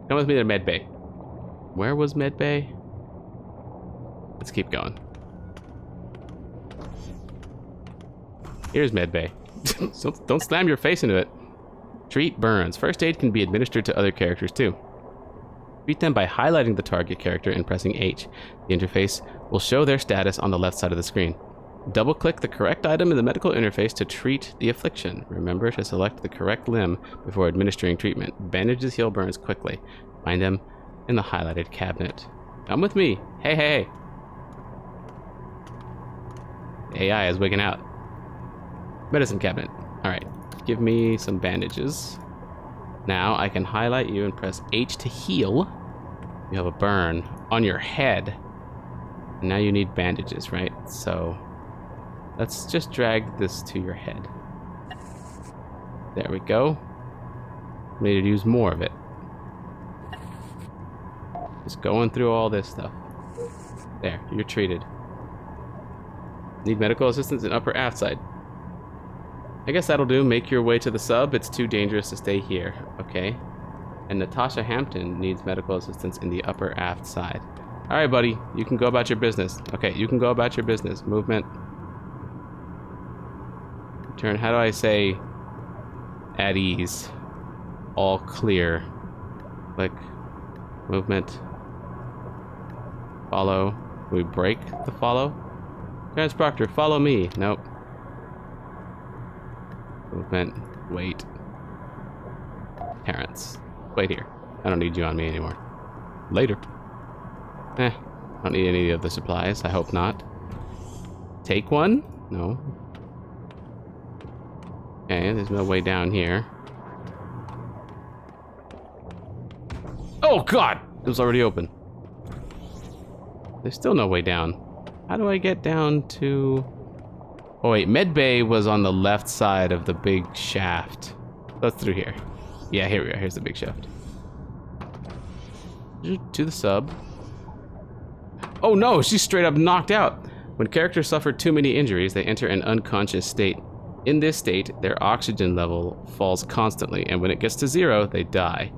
Come with me to med bay. Where was med bay? Let's keep going. Here's med bay. Don't slam your face into it. Treat burns. First aid can be administered to other characters too. Treat them by highlighting the target character and pressing H. The interface will show their status on the left side of the screen. Double-click the correct item in the medical interface to treat the affliction. Remember to select the correct limb before administering treatment. Bandages heal burns quickly. Find them in the highlighted cabinet. Come with me. Hey, hey, hey. The AI is wigging out. Medicine cabinet. Alright. Give me some bandages. Now I can highlight you and press H to heal. You have a burn on your head. And now you need bandages, right? So let's just drag this to your head. There we go. We need to use more of it. Just going through all this stuff. There, you're treated. Need medical assistance in upper aft side. I guess that'll do. Make your way to the sub. It's too dangerous to stay here. Okay. And Natasha Hampton needs medical assistance in the upper aft side. Alright, buddy. You can go about your business. Okay, you can go about your business. Movement. Turn. How do I say at ease? All clear. Click. Movement. Follow. We break the follow? Terrence Proctor, follow me. Nope. Movement. Wait. Terrence. Wait here. I don't need you on me anymore. Later. I don't need any of the supplies. I hope not. Take one? No. Okay, there's no way down here. Oh god! It was already open. There's still no way down. How do I get down to... Oh wait, medbay was on the left side of the big shaft. That's through here. Yeah, here we are. Here's the big shaft. To the sub. Oh no, she's straight up knocked out. When characters suffer too many injuries, they enter an unconscious state. In this state, their oxygen level falls constantly, and when it gets to 0, they die.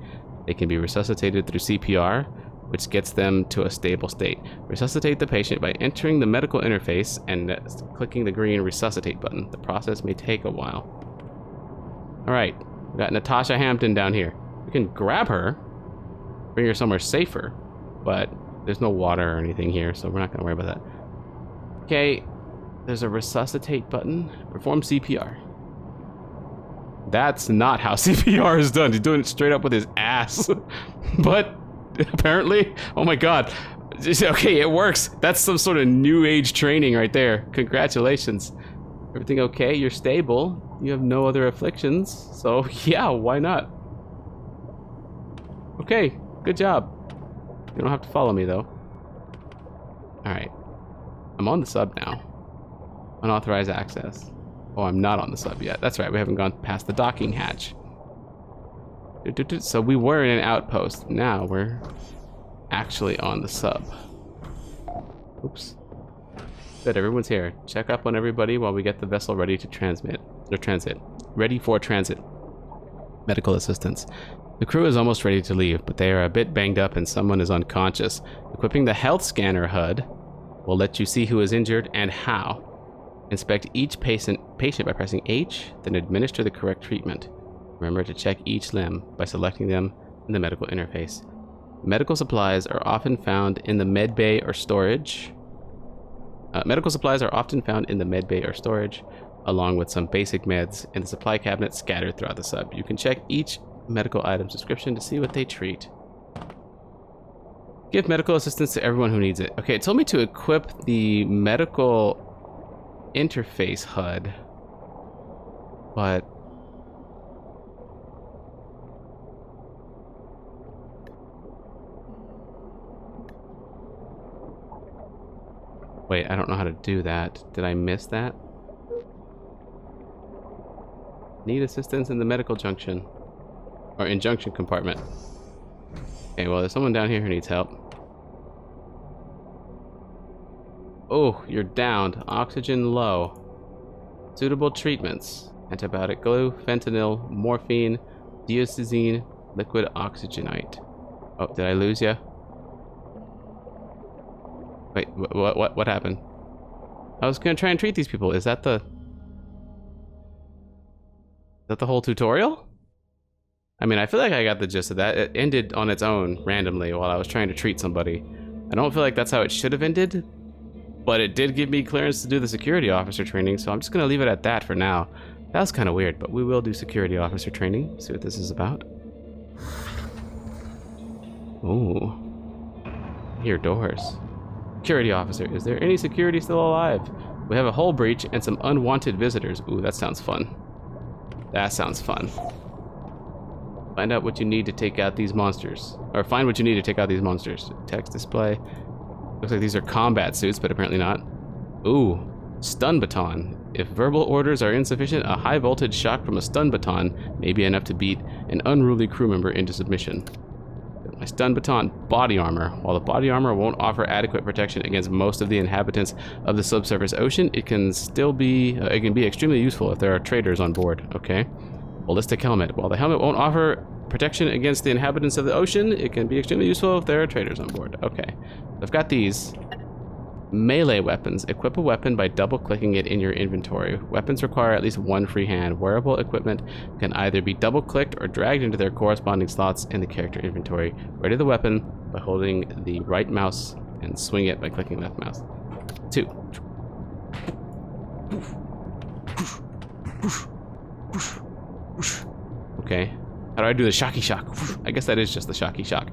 They can be resuscitated through CPR, which gets them to a stable state. Resuscitate the patient by entering the medical interface and clicking the green resuscitate button. The process may take a while. Alright, we got Natasha Hampton down here. We can grab her, bring her somewhere safer, but there's no water or anything here, so we're not gonna worry about that. Okay, there's a resuscitate button. Perform CPR. That's not how CPR is done. He's doing it straight up with his ass. But apparently, oh my god. Okay, it works. That's some sort of new age training right there. Congratulations. Everything okay? You're stable. You have no other afflictions. So yeah, why not? Okay, good job. You don't have to follow me though. Alright. I'm on the sub now. Unauthorized access. Oh, I'm not on the sub yet. That's right, we haven't gone past the docking hatch. So we were in an outpost. Now we're actually on the sub. Oops. Good, everyone's here. Check up on everybody while we get the vessel ready to transit. Ready for transit. Medical assistance. The crew is almost ready to leave, but they are a bit banged up and someone is unconscious. Equipping the health scanner HUD will let you see who is injured and how. Inspect each patient by pressing H, then administer the correct treatment. Remember to check each limb by selecting them in the medical interface. Medical supplies are often found in the med bay or storage. Medical supplies are often found in the med bay or storage, along with some basic meds in the supply cabinet scattered throughout the sub. You can check each medical item's description to see what they treat. Give medical assistance to everyone who needs it. Okay, it told me to equip the medical interface HUD, but wait, I don't know how to do that. Did I miss that? Need assistance in the medical junction. Or injunction compartment. Okay, well, there's someone down here who needs help. Oh, you're downed. Oxygen low. Suitable treatments. Antibiotic glue, fentanyl, morphine, diazine, liquid oxygenite. Oh, did I lose ya? Wait, what happened? I was gonna try and treat these people. Is that the whole tutorial? I mean, I feel like I got the gist of that. It ended on its own randomly while I was trying to treat somebody. I don't feel like that's how it should have ended, but it did give me clearance to do the security officer training, so I'm just gonna leave it at that for now. That was kind of weird, but we will do security officer training. See what this is about. Ooh. Here, doors. Security officer. Is there any security still alive? We have a hull breach and some unwanted visitors. Ooh, that sounds fun. That sounds fun. Find out what you need to take out these monsters. Or find what you need to take out these monsters. Text display. Looks like these are combat suits, but apparently not. Ooh. Stun baton. If verbal orders are insufficient, a high voltage shock from a stun baton may be enough to beat an unruly crew member into submission. My stun baton body armor. While the body armor won't offer adequate protection against most of the inhabitants of the subsurface ocean, it can still be extremely useful if there are traitors on board. Okay. Ballistic helmet. While the helmet won't offer protection against the inhabitants of the ocean, it can be extremely useful if there are traitors on board. Okay. I've got these. Melee weapons. Equip a weapon by double-clicking it in your inventory. Weapons require at least one free hand. Wearable equipment can either be double-clicked or dragged into their corresponding slots in the character inventory. Ready the weapon by holding the right mouse and swing it by clicking left mouse. 2. Okay. How do I do the shocky shock? I guess that is just the shocky shock.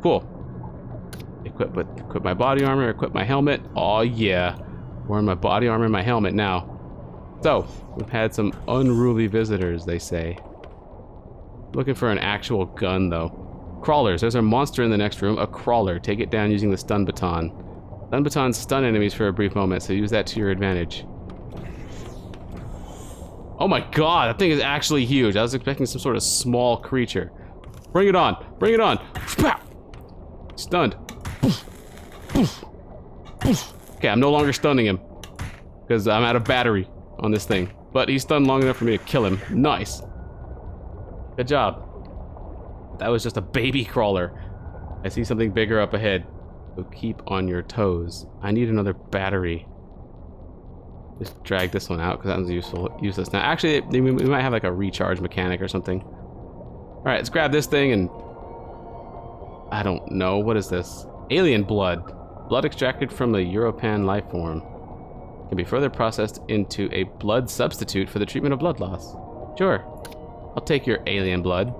Cool. Equip my body armor, equip my helmet. Oh yeah. Wearing my body armor and my helmet now. So, we've had some unruly visitors, they say. Looking for an actual gun though. Crawlers. There's a monster in the next room. A crawler. Take it down using the stun baton. Stun batons stun enemies for a brief moment, so use that to your advantage. Oh my god, that thing is actually huge. I was expecting some sort of small creature. Bring it on. Bring it on. Stunned. Okay, I'm no longer stunning him because I'm out of battery on this thing, but he's stunned long enough for me to kill him. Nice. Good job. That was just a baby crawler. I see something bigger up ahead, so keep on your toes. I need another battery. Just drag this one out because that one's useless now. Actually, we might have like a recharge mechanic or something. All right, let's grab this thing and I don't know, what is this? Alien blood. Blood extracted from a Europan life form. Can be further processed into a blood substitute for the treatment of blood loss. Sure. I'll take your alien blood.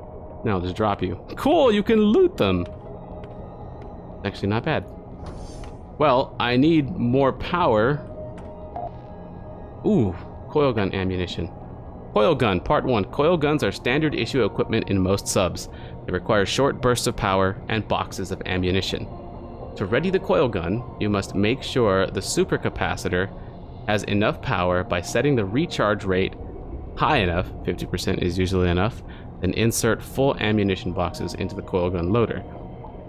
Now I'll just drop you. Cool, you can loot them. Actually not bad. Well, I need more power. Ooh, coil gun ammunition. Coil gun, part 1. Coil guns are standard issue equipment in most subs. They require short bursts of power and boxes of ammunition. To ready the coil gun, you must make sure the supercapacitor has enough power by setting the recharge rate high enough, 50% is usually enough, then insert full ammunition boxes into the coil gun loader.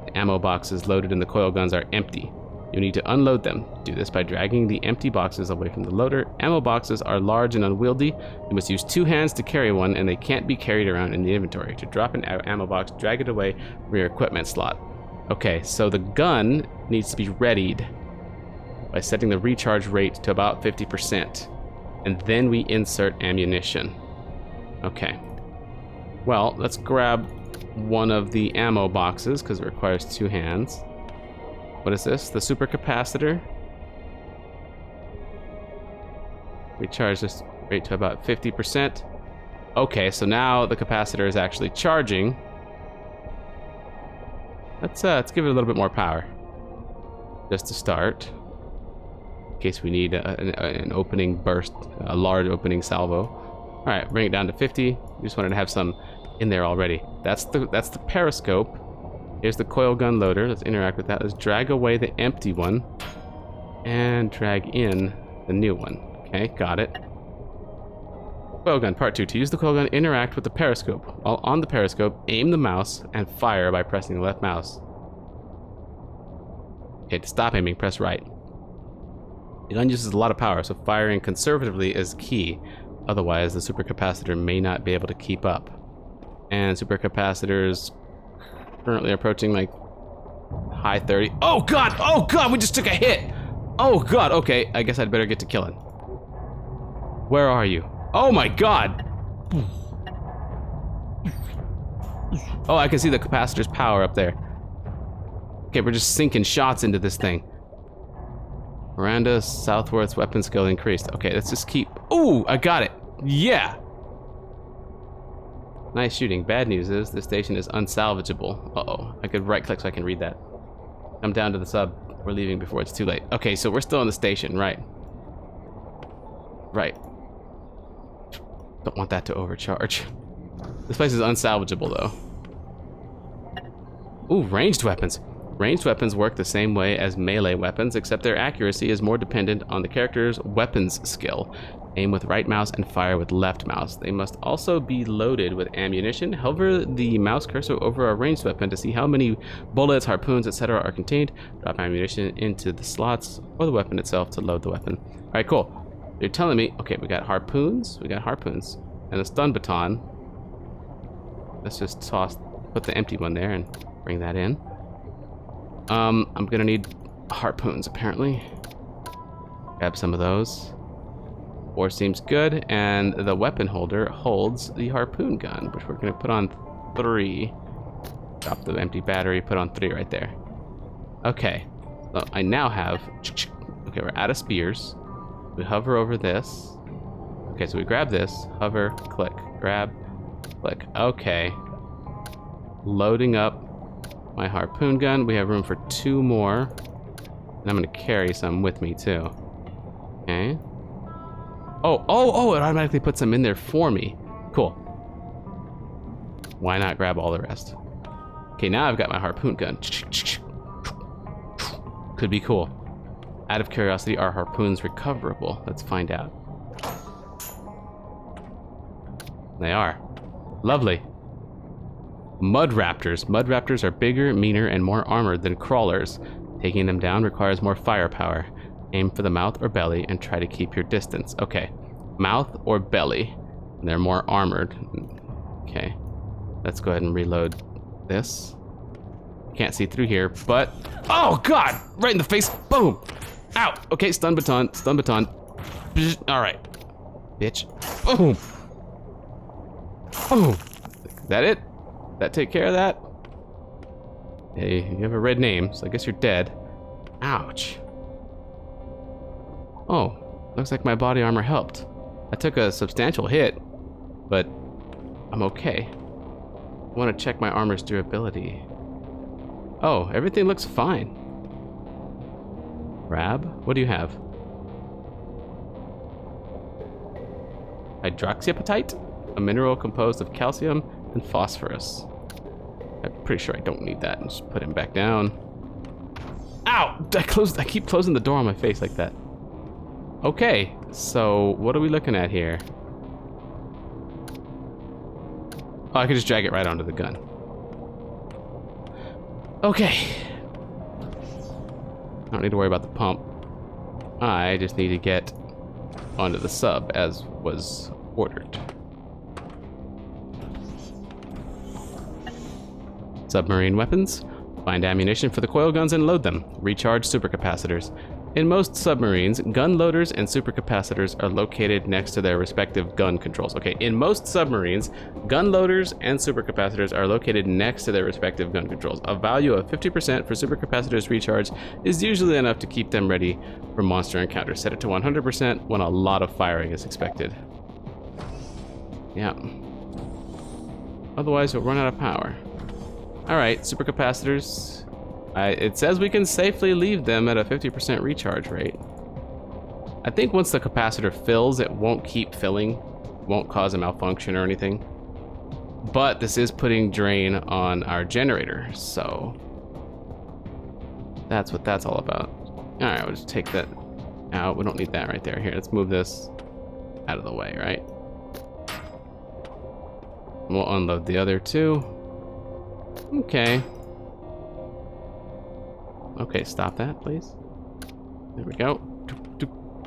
The ammo boxes loaded in the coil guns are empty. You need to unload them. Do this by dragging the empty boxes away from the loader. Ammo boxes are large and unwieldy. You must use 2 hands to carry one, and they can't be carried around in the inventory. To drop an ammo box, drag it away from your equipment slot. Okay, so the gun needs to be readied by setting the recharge rate to about 50%. And then we insert ammunition. Okay. Well, let's grab one of the ammo boxes, because it requires 2 hands. What is this? The supercapacitor. Recharge this rate to about 50%. Okay, so now the capacitor is actually charging. Let's give it a little bit more power. Just to start. In case we need an opening burst, a large opening salvo. Alright, bring it down to 50. We just wanted to have some in there already. That's the periscope. Here's the coil gun loader. Let's interact with that. Let's drag away the empty one. And drag in the new one. Okay, got it. Coil gun, part 2. To use the coil gun, interact with the periscope. While on the periscope, aim the mouse and fire by pressing the left mouse. Okay, to stop aiming, press right. The gun uses a lot of power, so firing conservatively is key. Otherwise, the supercapacitor may not be able to keep up. And supercapacitors currently approaching like high 30. Oh god! Oh god! We just took a hit! Oh god! Okay, I guess I'd better get to killing. Where are you? Oh my god! Oh, I can see the capacitor's power up there. Okay, we're just sinking shots into this thing. Miranda, Southworth's weapon skill increased. Okay, let's just keep... Ooh, I got it! Yeah! Nice shooting. Bad news is this station is unsalvageable. Uh-oh. I could right-click so I can read that. I'm down to the sub. We're leaving before it's too late. Okay, so we're still on the station, right? Right. Don't want that to overcharge. This place is unsalvageable, though. Ooh, ranged weapons. Ranged weapons work the same way as melee weapons, except their accuracy is more dependent on the character's weapons skill. Aim with right mouse and fire with left mouse. They must also be loaded with ammunition. Hover the mouse cursor over a ranged weapon to see how many bullets, harpoons, etc. are contained. Drop ammunition into the slots or the weapon itself to load the weapon. All right, cool. They're telling me, okay, we got harpoons, and a stun baton. Let's just put the empty one there and bring that in. I'm gonna need harpoons, apparently. Grab some of those. 4 seems good, and the weapon holder holds the harpoon gun, which we're gonna put on 3. Drop the empty battery, put on 3 right there. Okay, so I now have, okay, we're out of spears. We hover over this. Okay, so we grab this, hover, click, grab, click. Okay. Loading up my harpoon gun. We have room for 2 more. And I'm gonna carry some with me too. Okay. Oh, it automatically puts them in there for me. Cool. Why not grab all the rest? Okay, now I've got my harpoon gun. Could be cool. Out of curiosity, are harpoons recoverable? Let's find out. They are. Lovely. Mud raptors. Mud raptors are bigger, meaner, and more armored than crawlers. Taking them down requires more firepower. Aim for the mouth or belly and try to keep your distance. Okay. Mouth or belly. They're more armored. Okay. Let's go ahead and reload this. Can't see through here, but... Oh, God! Right in the face. Boom! Ow! Okay, stun baton. Stun baton. Alright. Bitch. Boom! Boom! Is that it? That take care of that? Hey, you have a red name, so I guess you're dead. Ouch. Oh, looks like my body armor helped. I took a substantial hit, but I'm okay. I want to check my armor's durability. Oh, everything looks fine. Rab, what do you have? Hydroxyapatite, a mineral composed of calcium and phosphorus. I'm pretty sure I don't need that. Just put him back down. Ow! I keep closing the door on my face like that. Okay, so what are we looking at here? Oh, I could just drag it right onto the gun. Okay. I don't need to worry about the pump. I just need to get onto the sub as was ordered. Submarine weapons. Find ammunition for the coil guns and load them. Recharge supercapacitors. In most submarines, gun loaders and supercapacitors are located next to their respective gun controls. Okay, in most submarines, gun loaders and supercapacitors are located next to their respective gun controls. A value of 50% for supercapacitors recharge is usually enough to keep them ready for monster encounters. Set it to 100% when a lot of firing is expected. Yeah. Otherwise, you'll run out of power. Alright, supercapacitors. It says we can safely leave them at a 50% recharge rate. I think once the capacitor fills, it won't keep filling. Won't cause a malfunction or anything. But this is putting drain on our generator, so... that's what that's all about. Alright, we'll just take that out. We don't need that right there. Here, let's move this out of the way, right? We'll unload the other two. Okay. Okay, stop that, please. There we go.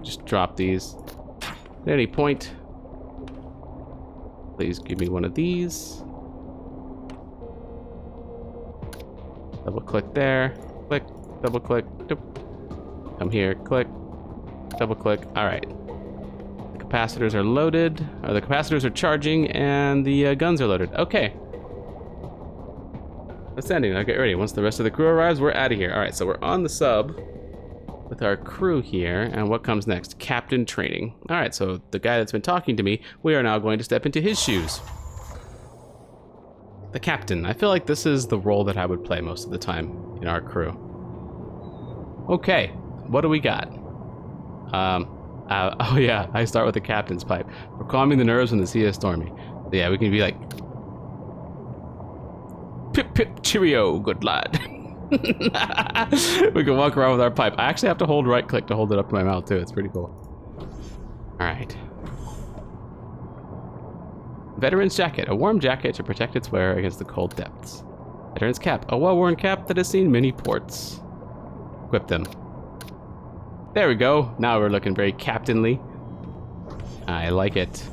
Just drop these. At any point, please give me one of these. Double click there. Click. Double click. Come here. Click. Double click. All right. The capacitors are loaded. Or the capacitors are charging, and the guns are loaded. Okay. Ascending. Okay, ready. Once the rest of the crew arrives, we're out of here. All right, so we're on the sub with our crew here, and what comes next? Captain training. All right, so the guy that's been talking to me, we are now going to step into his shoes. The captain. I feel like this is the role that I would play most of the time in our crew. Okay, what do we got? Oh yeah, I start with the captain's pipe. We're calming the nerves when the sea is stormy. So yeah, we can be like, pip pip cheerio, good lad. We can walk around with our pipe. I actually have to hold right click to hold it up to my mouth too. It's pretty cool. All right. Veteran's jacket, a warm jacket to protect its wearer against the cold depths. Veteran's cap, a well-worn cap that has seen many ports. Equip them. There we go. Now we're looking very captainly. I like it.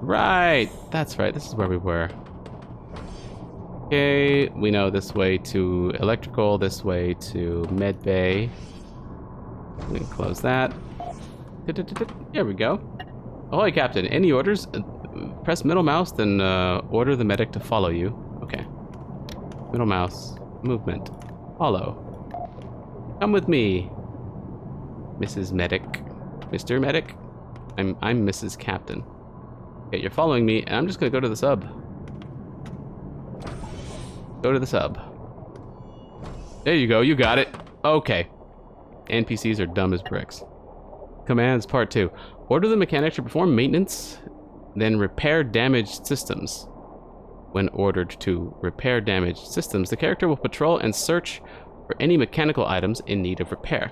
Right, that's right. This is where we were. Okay, we know this way to electrical, this way to med bay. We can close that. There we go. Ahoy, Captain. Any orders? Press middle mouse, then order the medic to follow you. Okay. Middle mouse. Movement. Follow. Come with me, Mrs. Medic. Mr. Medic? I'm Mrs. Captain. Okay, you're following me, and I'm just gonna go to the sub. Go to the sub. There you go, you got it. Okay. NPCs are dumb as bricks. Commands, part 2. Order the mechanic to perform maintenance, then repair damaged systems. When ordered to repair damaged systems, the character will patrol and search for any mechanical items in need of repair.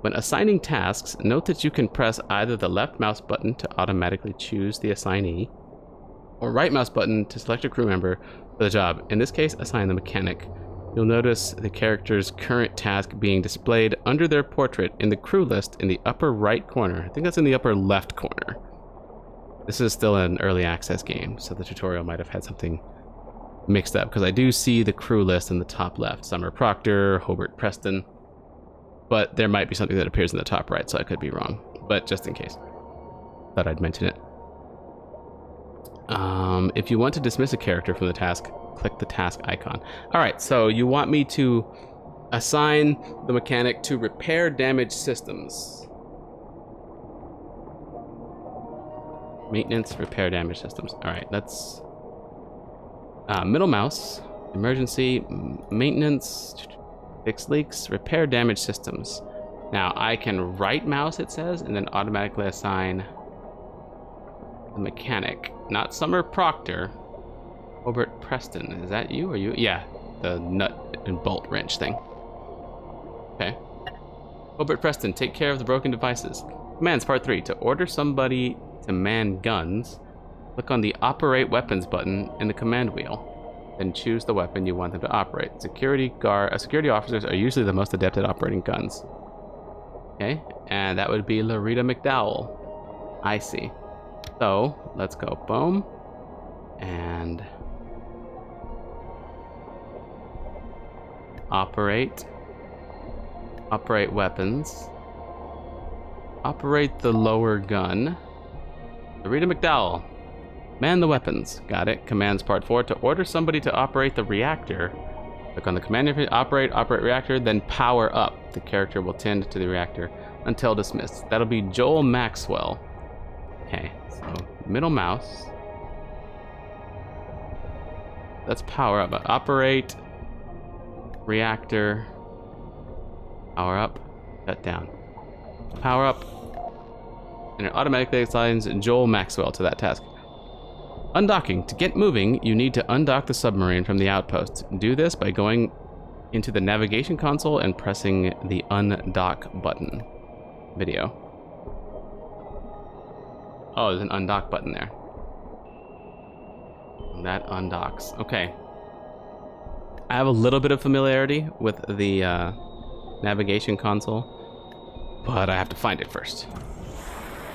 When assigning tasks, note that you can press either the left mouse button to automatically choose the assignee, or right mouse button to select a crew member for the job. In this case, assign the mechanic. You'll notice the character's current task being displayed under their portrait in the crew list in the upper right corner. I think that's in the upper left corner. This is still an early access game, so the tutorial might have had something mixed up, because I do see the crew list in the top left. Summer Proctor, Hobart Preston, but there might be something that appears in the top right, so I could be wrong. But just in case, thought I'd mention it. If you want to dismiss a character from the task, click the task icon. All right, so you want me to assign the mechanic to repair damaged systems. Maintenance, repair damaged systems. All right, that's middle mouse, emergency, maintenance, fix leaks, repair damaged systems. Now I can right mouse, it says, and then automatically assign the mechanic. Not Summer Proctor. Hobart Preston. Is that you or you? Yeah, the nut and bolt wrench thing. Okay. Hobart Preston, take care of the broken devices. Commands, part 3. To order somebody to man guns, click on the Operate Weapons button in the command wheel. Then choose the weapon you want them to operate. Security officers are usually the most adept at operating guns. Okay, and that would be Larita McDowell. I see. So, let's go. Boom. And operate weapons, operate the lower gun. Larita McDowell, man the weapons. Got it. Commands, part 4. To order somebody to operate the reactor, click on the command operate reactor, then power up. The character will tend to the reactor until dismissed. That'll be Joel Maxwell. Okay, so middle mouse. Let's power up. Operate reactor. Power up. Shut down. Power up. And it automatically assigns Joel Maxwell to that task. Undocking. To get moving, you need to undock the submarine from the outpost. Do this by going into the navigation console and pressing the undock button. Video. Oh, there's an undock button there. And that undocks. Okay. I have a little bit of familiarity with the navigation console, but I have to find it first.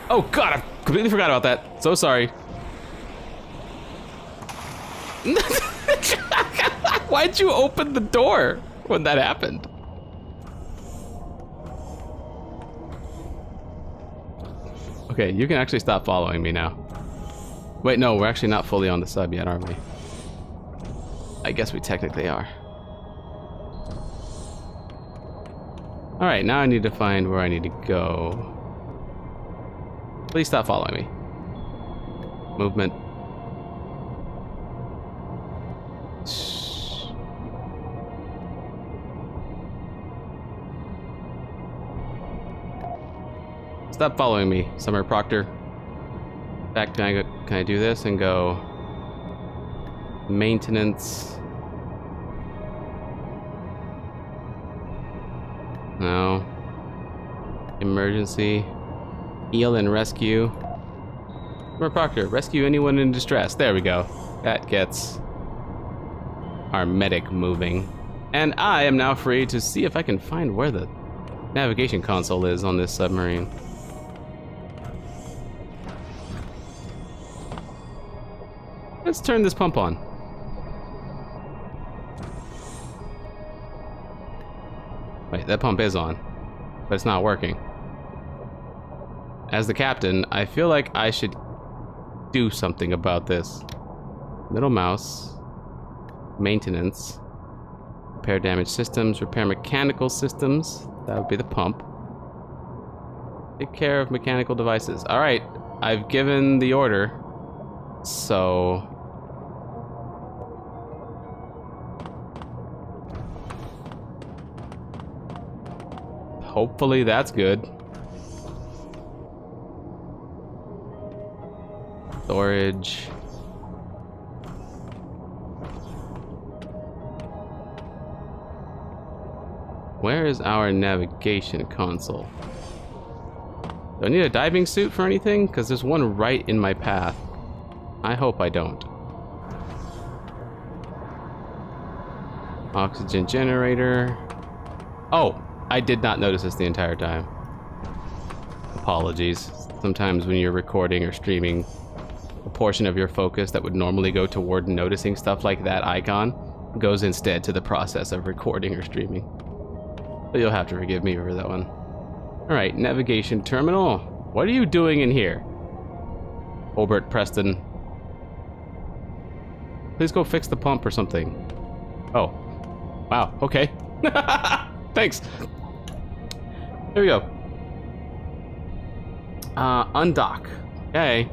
Oh god, I completely forgot about that. So sorry. Why'd you open the door when that happened? Okay, you can actually stop following me now. Wait, no, we're actually not fully on the sub yet, are we? I guess we technically are. Alright, now I need to find where I need to go. Please stop following me. Movement. Stop following me, Summer Proctor. In fact, can I do this and go maintenance? No. Emergency. Heal and rescue. Summer Proctor, rescue anyone in distress. There we go. That gets our medic moving. And I am now free to see if I can find where the navigation console is on this submarine. Let's turn this pump on. Wait, that pump is on, but it's not working. As the captain, I feel like I should do something about this. Middle mouse, maintenance, repair damaged systems, repair mechanical systems. That would be the pump. Take care of mechanical devices. All right, I've given the order, so hopefully that's good. Storage. Where is our navigation console? Do I need a diving suit for anything? Because there's one right in my path. I hope I don't. Oxygen generator. Oh, I did not notice this the entire time. Apologies. Sometimes when you're recording or streaming, a portion of your focus that would normally go toward noticing stuff like that icon goes instead to the process of recording or streaming. So you'll have to forgive me for that one. Alright, navigation terminal. What are you doing in here? Hobart Preston. Please go fix the pump or something. Oh. Wow, okay. Thanks. Here we go. Undock. Okay.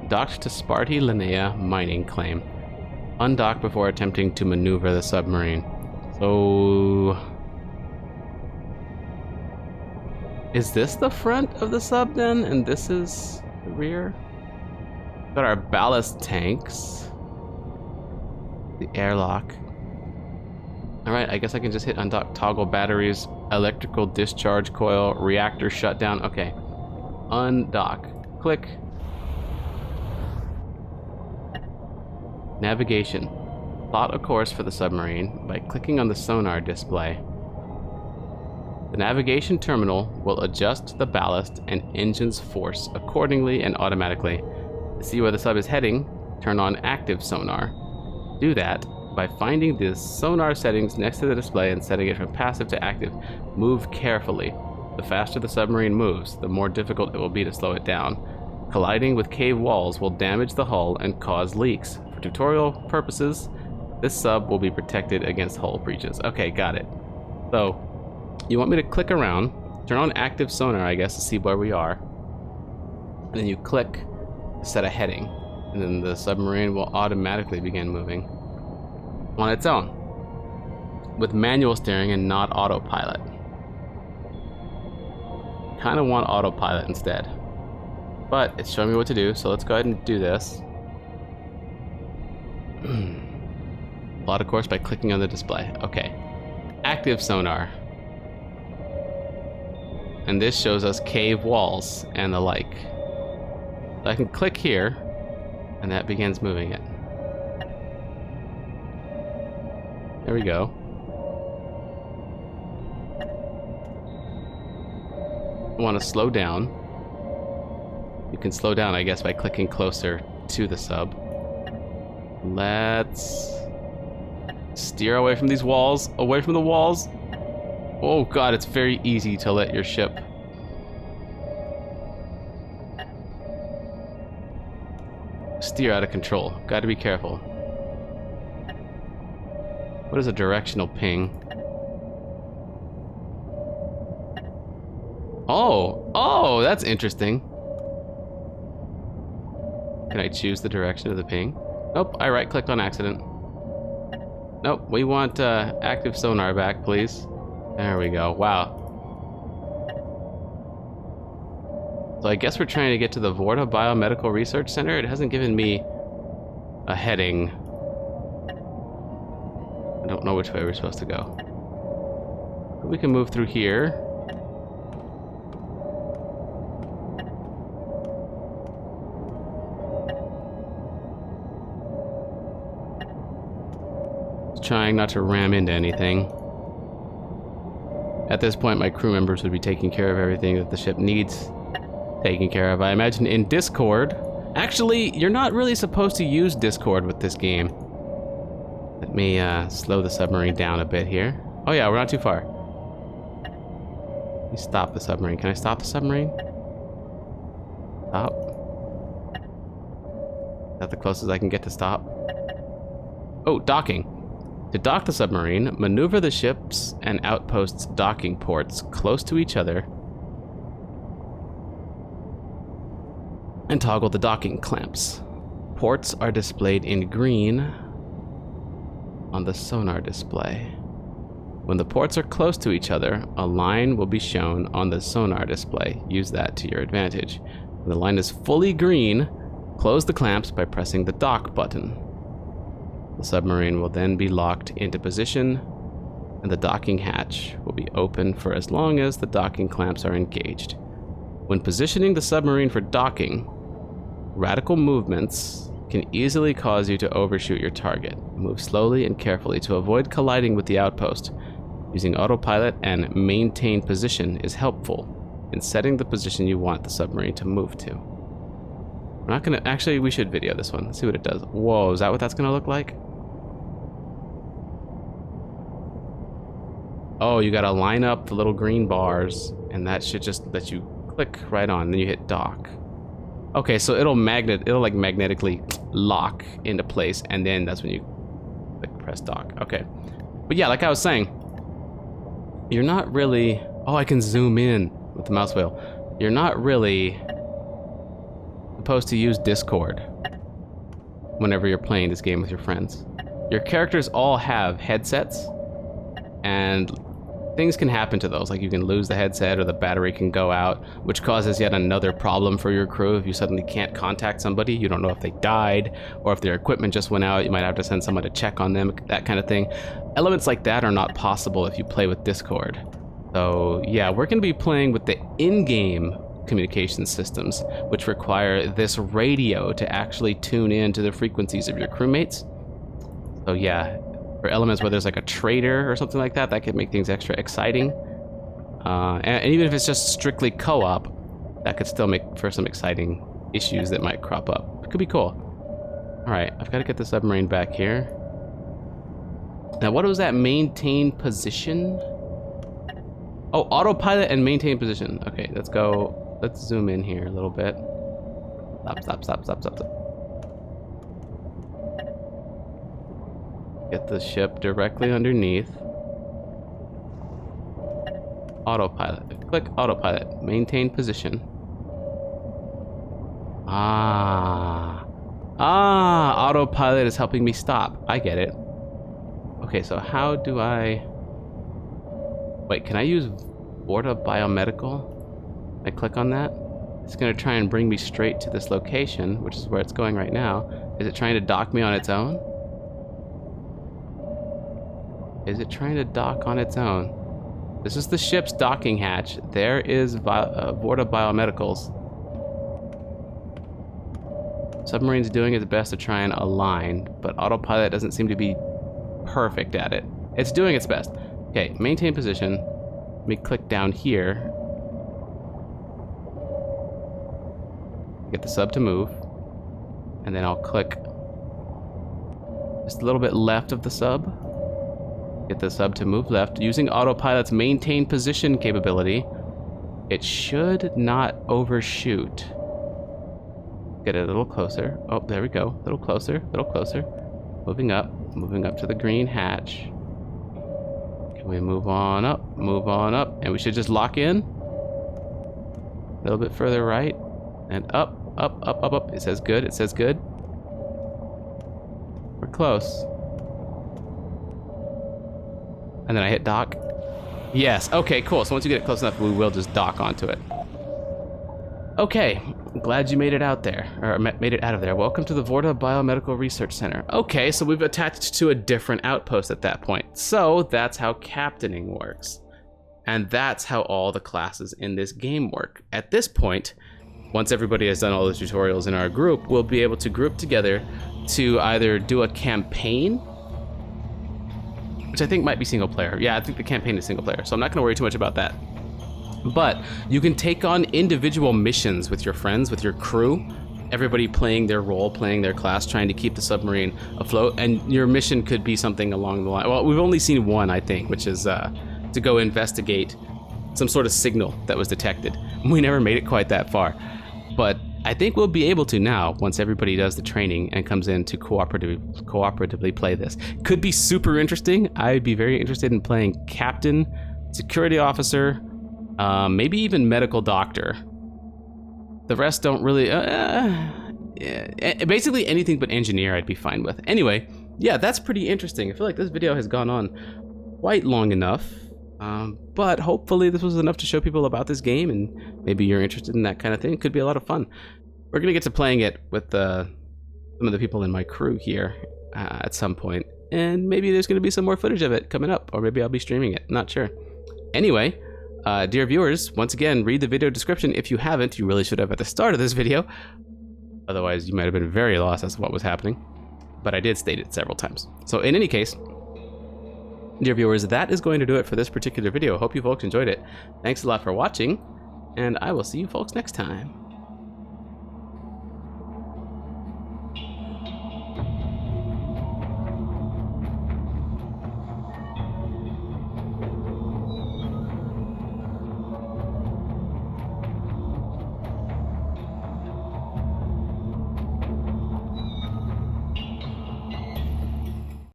Docked to Sparty Linnea mining claim. Undock before attempting to maneuver the submarine. So... is this the front of the sub then? And this is the rear? Got our ballast tanks. The airlock. Alright, I guess I can just hit undock, toggle batteries, electrical discharge coil, reactor shutdown. Okay. Undock. Click. Navigation. Plot a course for the submarine by clicking on the sonar display. The navigation terminal will adjust the ballast and engine's force accordingly and automatically. To see where the sub is heading, turn on active sonar. Do that by finding the sonar settings next to the display and setting it from passive to active. Move carefully. The faster the submarine moves, the more difficult it will be to slow it down. Colliding with cave walls will damage the hull and cause leaks. For tutorial purposes, this sub will be protected against hull breaches. Okay, got it. So, you want me to click around, turn on active sonar, I guess, to see where we are. And then you click set a heading. And then the submarine will automatically begin moving on its own with manual steering and not autopilot. Kind of want autopilot instead, but it's showing me what to do, so let's go ahead and do this. Plot a course by clicking on the display. Okay, active sonar, and this shows us cave walls and the like. So I can click here and that begins moving it. There we go. I want to slow down. You can slow down, I guess, by clicking closer to the sub. Let's steer away from these walls. Away from the walls. Oh god, it's very easy to let your ship steer out of control. Gotta be careful. What is a directional ping? Oh, that's interesting. Can I choose the direction of the ping? Nope, I right-clicked on accident. Nope, we want active sonar back, please. There we go. Wow. So I guess we're trying to get to the Vorta Biomedical Research Center. It hasn't given me a heading. I don't know which way we're supposed to go. But we can move through here. Trying not to ram into anything. At this point, my crew members would be taking care of everything that the ship needs taken care of. I imagine in Discord. Actually, you're not really supposed to use Discord with this game. Let me slow the submarine down a bit here. Oh yeah, we're not too far. Let me stop the submarine. Can I stop the submarine? Stop. Is that the closest I can get to stop? Oh, docking. To dock the submarine, maneuver the ships and outposts' docking ports close to each other and toggle the docking clamps. Ports are displayed in green on the sonar display. When the ports are close to each other, a line will be shown on the sonar display. Use that to your advantage. When the line is fully green, close the clamps by pressing the dock button. The submarine will then be locked into position, and the docking hatch will be open for as long as the docking clamps are engaged. When positioning the submarine for docking, radical movements can easily cause you to overshoot your target. Move slowly and carefully to avoid colliding with the outpost. Using autopilot and maintain position is helpful in setting the position you want the submarine to move to. We're not gonna, actually we should video this one. Let's see what it does. Whoa, is that what that's gonna look like? Oh, you gotta line up the little green bars, and that should just let you click right on, and then you hit dock. Okay, so it'll like magnetically lock into place, and then that's when you click press dock. Okay. But yeah, like I was saying, you're not really... Oh, I can zoom in with the mouse wheel. You're not really supposed to use Discord whenever you're playing this game with your friends. Your characters all have headsets, and things can happen to those, like you can lose the headset or the battery can go out, which causes yet another problem for your crew. If you suddenly can't contact somebody, you don't know if they died or if their equipment just went out, you might have to send someone to check on them, that kind of thing. Elements like that are not possible if you play with Discord. So yeah, we're going to be playing with the in-game communication systems, which require this radio to actually tune in to the frequencies of your crewmates. So yeah, for elements where there's like a traitor or something like that, that could make things extra exciting. And even if it's just strictly co-op, that could still make for some exciting issues that might crop up. It could be cool. All right, I've got to get the submarine back here. Now, what was that? Maintain position? Oh, autopilot and maintain position. Okay, let's go. Let's zoom in here a little bit. Stop. Get the ship directly underneath. Autopilot. Click autopilot. Maintain position. Autopilot is helping me stop. I get it. Okay, so how do I... Wait, can I use Vorta Biomedical? I click on that. It's going to try and bring me straight to this location, which is where it's going right now. Is it trying to dock me on its own? Is it trying to dock on its own? This is the ship's docking hatch. There is Vorta Biomedicals. Submarine's doing its best to try and align, but autopilot doesn't seem to be perfect at it. It's doing its best. Okay, maintain position. Let me click down here. Get the sub to move. And then I'll click just a little bit left of the sub. Get the sub to move left. Using autopilot's maintain position capability, it should not overshoot. Get it a little closer. Oh, there we go. A little closer, a little closer. Moving up to the green hatch. Can we move on up, and we should just lock in. A little bit further right, and up. It says good, it says good. We're close. And then I hit dock. Yes, okay, cool. So once you get it close enough, we will just dock onto it. Okay, glad you made it out there, or made it out of there. Welcome to the Vorta Biomedical Research Center. Okay, so we've attached to a different outpost at that point. So that's how captaining works. And that's how all the classes in this game work. At this point, once everybody has done all the tutorials in our group, we'll be able to group together to either do a campaign, which I think might be single player. Yeah, I think the campaign is single player, so I'm not gonna worry too much about that. But you can take on individual missions with your friends, with your crew, everybody playing their role, playing their class, trying to keep the submarine afloat, and your mission could be something along the line. Well, we've only seen one, I think, which is to go investigate some sort of signal that was detected. We never made it quite that far. But I think we'll be able to now, once everybody does the training and comes in to cooperatively play this. Could be super interesting. I'd be very interested in playing captain, security officer, maybe even medical doctor. The rest don't really... basically anything but engineer I'd be fine with. Anyway, yeah, that's pretty interesting. I feel like this video has gone on quite long enough. But hopefully this was enough to show people about this game, and maybe you're interested in that kind of thing. It could be a lot of fun. We're gonna get to playing it with some of the people in my crew here at some point, and maybe there's gonna be some more footage of it coming up, or maybe I'll be streaming it, not sure. Anyway, dear viewers, once again, read the video description if you haven't. You really should have at the start of this video, otherwise you might have been very lost as to what was happening, but I did state it several times. So in any case, dear viewers, that is going to do it for this particular video. Hope you folks enjoyed it. Thanks a lot for watching, and I will see you folks next time.